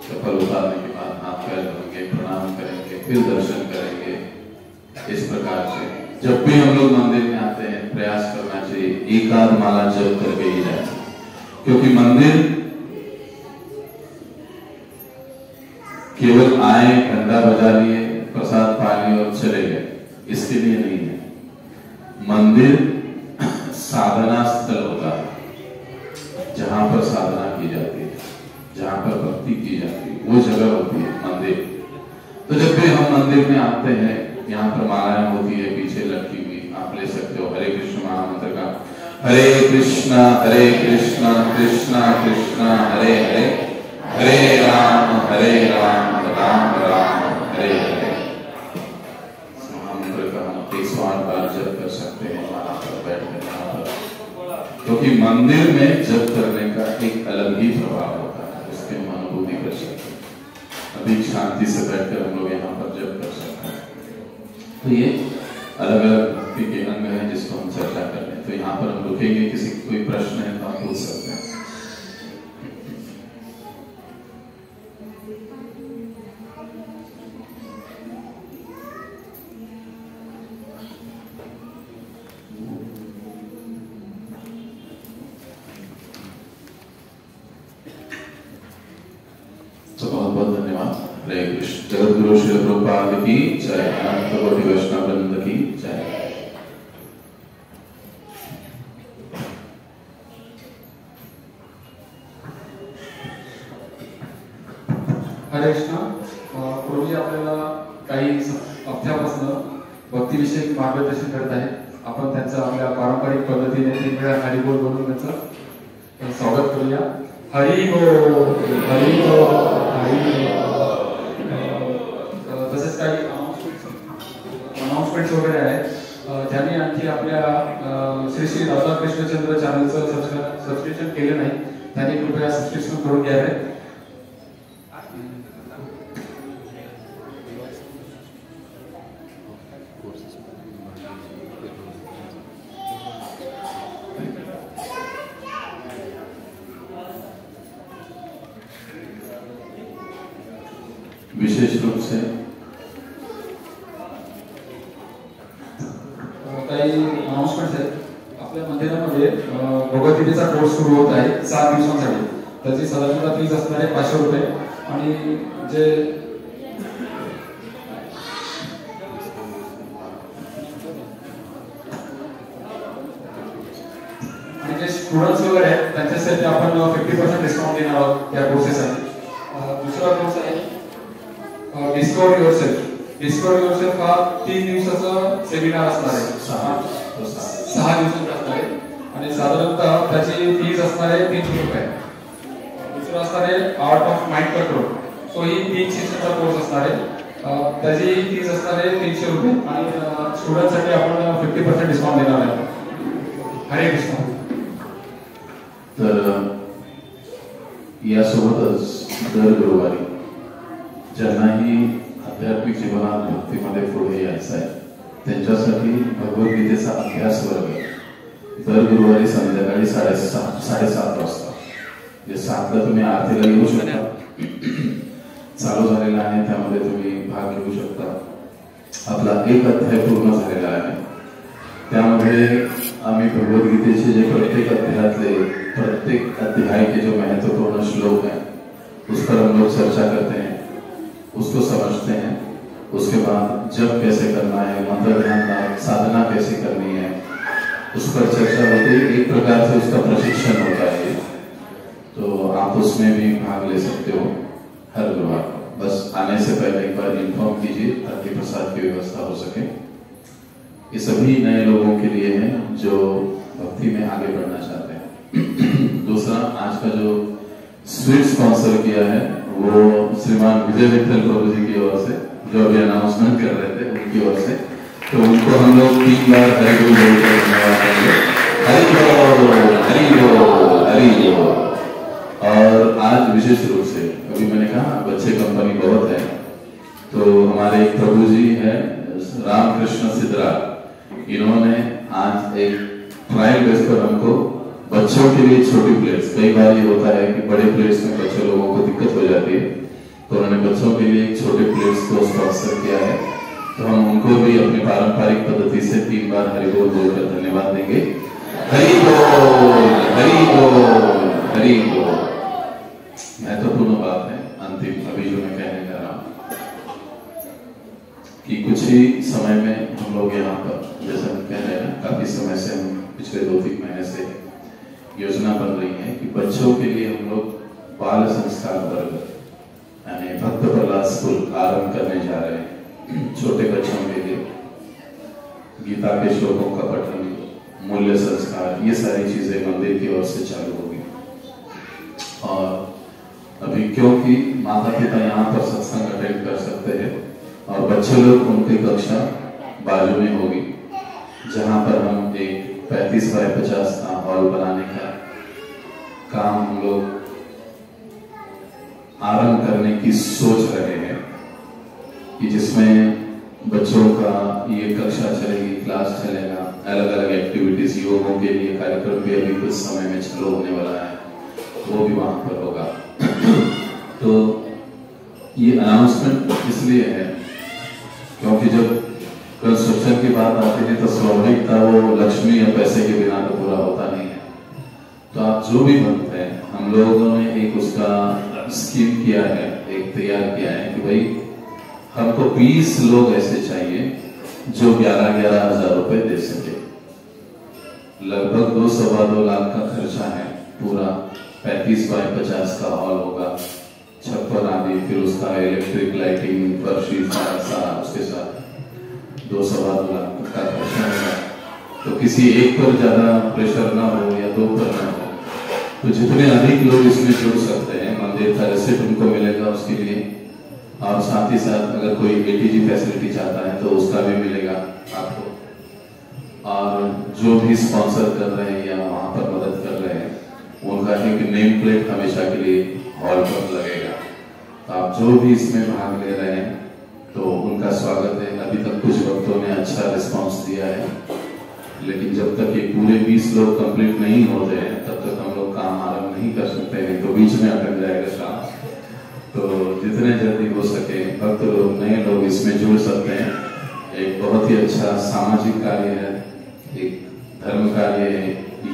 चप्पल उतारने के बाद हाथ पैर धोएंगे, प्रणाम करेंगे, फिर दर्शन करेंगे। इस प्रकार से जब भी हम लोग मंदिर में आते हैं प्रयास करना चाहिए एक आध माला जप करके ही जाए, क्योंकि मंदिर केवल आए, घंटा बजा लिए, प्रसाद पा लिए और चले गए, इसके लिए नहीं है। मंदिर साधना स्थल होता है, जहां पर साधना की जाती है, जहां पर भक्ति की जाती है, वो जगह होती है मंदिर। तो जब भी हम मंदिर में आते हैं, यहाँ पर मालाएं होती है पीछे लटकी हुई, आप ले सकते हो हरे कृष्ण महामंत्र का, हरे कृष्णा कृष्णा कृष्णा हरे हरे, हरे राम राम राम हरे हरे। महामंत्र का हम 108 बार जप कर सकते हैं वहां पर बैठकर यहाँ पर, क्योंकि मंदिर में जप करने का एक अलग ही प्रभाव होता है, उसके हम अनुभूति कर सकते हैं। अभी शांति से बैठकर हम लोग यहाँ पर जप कर सकते हैं। तो ये अलग अलग भक्ति के अंग हैं जिसको हम चर्चा कर रहे हैं। तो यहाँ पर हम रुकेंगे, किसी कोई प्रश्न है तो आप पूछ सकते हैं। तो बहुत बहुत धन्यवाद। हरे कृष्ण। जगत गुरु श्री प्रभुपाद की जय। अनंत कोटि वैष्णव वृंद की जय। हरे कृष्ण। प्रभूजी आपल्याला काही हप्त्यापासून भक्तीविषयक मार्गदर्शन करत आहे। आपण त्यांचं आपल्या पारंपरिक पद्धतीने 3 वेळा हरिबोल बोलून त्यांचं स्वागत करूया। हरि बोल, हरि बोल, हरि बोल। तसेच काही अनाउन्समेंट्स वगैरे आहेत। ज्यांनी आणखी आपल्या श्री श्री राधा कृष्णचंद्र चॅनलचं सबस्क्रिप्शन केलं नाही त्यांनी कृपया सबस्क्रिप्शन करून घ्यावे। विशेष रूप से काही अनाउन्समेंट आहेत। आपल्या मंदिरामध्ये भगवद्गीतेचा कोर्स सुरू होत आहे 7 दिवसांसाठी। त्याची साधारणतः फीस असणार आहे 500 रुपये आणि जे स्टुडंट्स वगैरे आहेत त्यांच्यासाठी आपण 50% डिस्काउंट देणार आहोत त्या कोर्सेससाठी। दुसरा कोर्स आहे डिस्कवर युअरसेल्फ। डिस्कवर युअरसेल्फ हा 3 दिवसाचा सेमिनार असणार आहे। 6 दिवसांचा असणार आहे आणि साधारणतः त्याची फीस असणार आहे 300 रुपये। दुसरा असणार आहे आर्ट ऑफ माइंड कंट्रोल। तो ही 3 सेशनचा कोर्स असणार आहे। त्याची फीस असणार आहे 300 रुपये आणि स्टुडंटसाठी आपण 50% डिस्काउंट देणार आहे। हरे कृष्ण। तर यासोबतच दर गुरुवारी ज्यांनाही आध्यात्मिक जीवनात भक्तीमध्ये पुढे यायचं आहे त्यांच्यासाठी भगवद्गीतेचा अभ्यास वर्ग दर गुरुवारी संध्याकाळी 7:30 वाजता, जे 7ला तुम्ही आरतीला येऊ शकता, चालू झालेला आहे, त्यामध्ये तुम्ही भाग घेऊ शकता। आपला 1 अध्याय पूर्ण झालेला आहे। त्यामध्ये आम्ही भगवद्गीतेचे जे प्रत्येक अध्यायातले प्रत्येक अध्याय के जो महत्वपूर्ण श्लोक हैं उस पर हम लोग चर्चा करते हैं, उसको समझते हैं। उसके बाद जप कैसे करना है, मंत्र ध्यान साधना कैसे करनी है, उस पर चर्चा होती है। एक प्रकार से उसका प्रशिक्षण होता है। तो आप उसमें भी भाग ले सकते हो हर गुरुवार को। बस आने से पहले एक बार इन्फॉर्म कीजिए ताकि प्रसाद की व्यवस्था हो सके। ये सभी नए लोगों के लिए है जो भक्ति में आगे बढ़ना चाहते हैं। दूसरा, आज का जो स्वीट स्पॉन्सर किया है वो श्रीमान विजय विठल प्रभु जी की ओर से, जो अभी अनाउंसमेंट कर रहे थे उनकी ओर से। तो उनको हम लोग 3 बार हरि बोल बोलकर धन्यवाद देंगे। हरि बोल, हरि बोल, हरि बोल। और आज विशेष रूप से अभी मैंने कहा बच्चे कंपनी बहुत है, तो हमारे प्रभु जी है रामकृष्ण सिद्धरा, इन्होंने आज एक ट्रायल बेस पर हमको बच्चों के लिए छोटी प्लेट्स, कई बार ये होता है कि बड़े प्लेट्स में बच्चे लोगों को दिक्कत हो जाती है, तो उन्होंने बच्चों के लिए छोटे प्लेट्स को स्पॉन्सर किया है। तो हम उनको भी अपनी पारंपरिक पद्धति से 3 बार हरि बोल बोलकर धन्यवाद देंगे। हरि बोल, हरि बोल, हरि बोल। महत्वपूर्ण बात है अंतिम अभी जो मैं कहने जा रहा हूँ कि कुछ ही समय में हम लोग यहाँ पर, जैसा हम कह रहे हैं, काफी समय से हम पिछले 2-3 महीने से योजना बन रही है कि बच्चों के लिए हम लोग बाल संस्कार वर्ग यानी भक्त प्रहलाद स्कूल आरंभ करने जा रहे हैं। छोटे बच्चों के लिए गीता के श्लोकों का पठन, मूल्य संस्कार, ये सारी चीजें मंदिर की ओर से चालू होगी। और अभी क्योंकि माता पिता यहाँ पर सत्संग अटेंड कर सकते हैं, बच्चे लोग उनकी कक्षा बाजू में होगी, जहां पर हम एक 35 बाय 50 का हॉल बनाने का काम हम लोग आरंभ करने की सोच रहे हैं, कि जिसमें बच्चों का ये कक्षा चलेगी, क्लास चलेगा, अलग अलग एक्टिविटीज, योगों के लिए कार्यक्रम भी अभी कुछ समय में चालू होने वाला है, वो भी वहां पर होगा। तो ये अनाउंसमेंट इसलिए है क्योंकि जब कंस्ट्रक्शन की बात आती है तो स्वाभाविक था वो लक्ष्मी या पैसे के बिना तो पूरा होता नहीं है। तो आप जो भी बनते हैं, हम लोगों ने एक उसका स्कीम किया है, एक तैयार किया है कि भाई हमको 20 लोग ऐसे चाहिए जो 11-11 हजार रुपए दे सके। लगभग 2-2.25 लाख का खर्चा है। पूरा 35 बाय 50 का हॉल होगा, छप्पर आदि, फिर उसका इलेक्ट्रिक लाइटिंग, फर्शी, सारा उसके साथ 2-2.25 लाख का खर्चा होगा। तो किसी एक पर ज्यादा प्रेशर ना हो या दो पर ना हो, तो जितने अधिक लोग इसमें जुड़ सकते हैं, मंदिर का रिसिप्ट उनको मिलेगा उसके लिए, और साथ ही साथ अगर कोई एटीजी फैसिलिटी चाहता है तो उसका भी मिलेगा आपको। और जो भी स्पॉन्सर कर रहे हैं या वहां पर मदद कर रहे हैं, उनका एक नेम प्लेट हमेशा के लिए हॉल पर लगेगा। तो आप जो भी इसमें भाग ले रहे हैं तो उनका स्वागत है। अभी तक कुछ वक्तों ने अच्छा रिस्पॉन्स दिया है, लेकिन जब तक ये पूरे 20 लोग कंप्लीट नहीं होते हैं तब तक हम लोग काम आरंभ नहीं कर सकते हैं, तो बीच में अटक जाएगा काम। तो जितने जल्दी हो सके भक्त लोग, नए लोग इसमें जुड़ सकते हैं। एक बहुत ही अच्छा सामाजिक कार्य है, एक धर्म कार्य है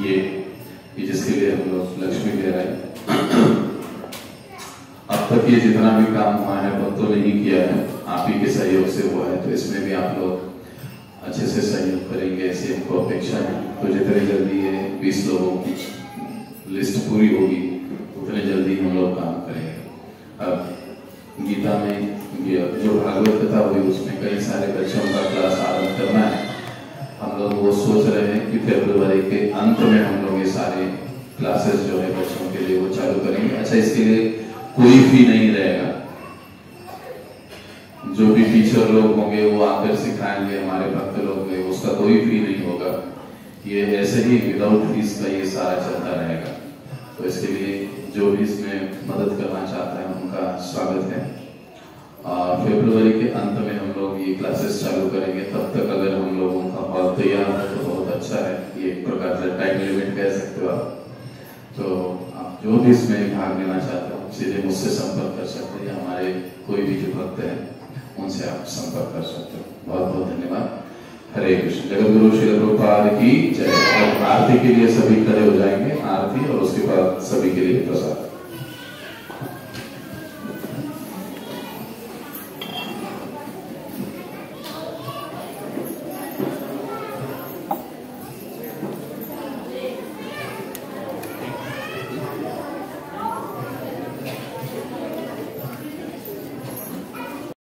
ये जिसके लिए हम लोग लक्ष्मी दे रहे हैं। अब तक ये जितना भी काम हुआ है भक्तों ने ही किया है, आप ही के सहयोग से हुआ है, तो इसमें भी आप लोग अच्छे से सहयोग करेंगे ऐसी हमको अपेक्षा है। तो जितने जल्दी ये 20 लोगों की लिस्ट पूरी होगी उतने जल्दी हम लोग काम करेंगे। अब गीता में जो भागवत कथा हुई उसमें कई सारे बच्चों का क्लास आरंभ करना है। हम लोग वो सोच रहे हैं कि फरवरी के अंत में हम लोग ये सारे क्लासेस जो है बच्चों के लिए वो चालू करेंगे। अच्छा, इसके लिए कोई फी नहीं रहेगा, जो भी टीचर लोग होंगे वो आकर सिखाएंगे, हमारे भक्त लोग होंगे, उसका कोई फी नहीं होगा। ये ऐसे ही विदाउट फीस का ये सारा चलता रहेगा। तो इसके लिए जो भी इसमें मदद करना चाहता है उनका स्वागत है। और फरवरी के अंत में हम लोग ये क्लासेस चालू करेंगे। तब तक अगर हम लोगों का हॉल तैयार है तो बहुत अच्छा है। ये एक प्रकार से टाइम लिमिट कह सकते हो आप। तो आप जो भी इसमें भाग लेना चाहते हो सीधे मुझसे संपर्क कर सकते हैं, हमारे कोई भी जो भक्त है उनसे आप संपर्क कर सकते हो। बहुत बहुत धन्यवाद। हरे कृष्ण। जगत गुरु श्री प्रभुपाद की जय। आरती के लिए सभी खड़े हो जाएंगे, आरती और उसके बाद सभी के लिए प्रसाद।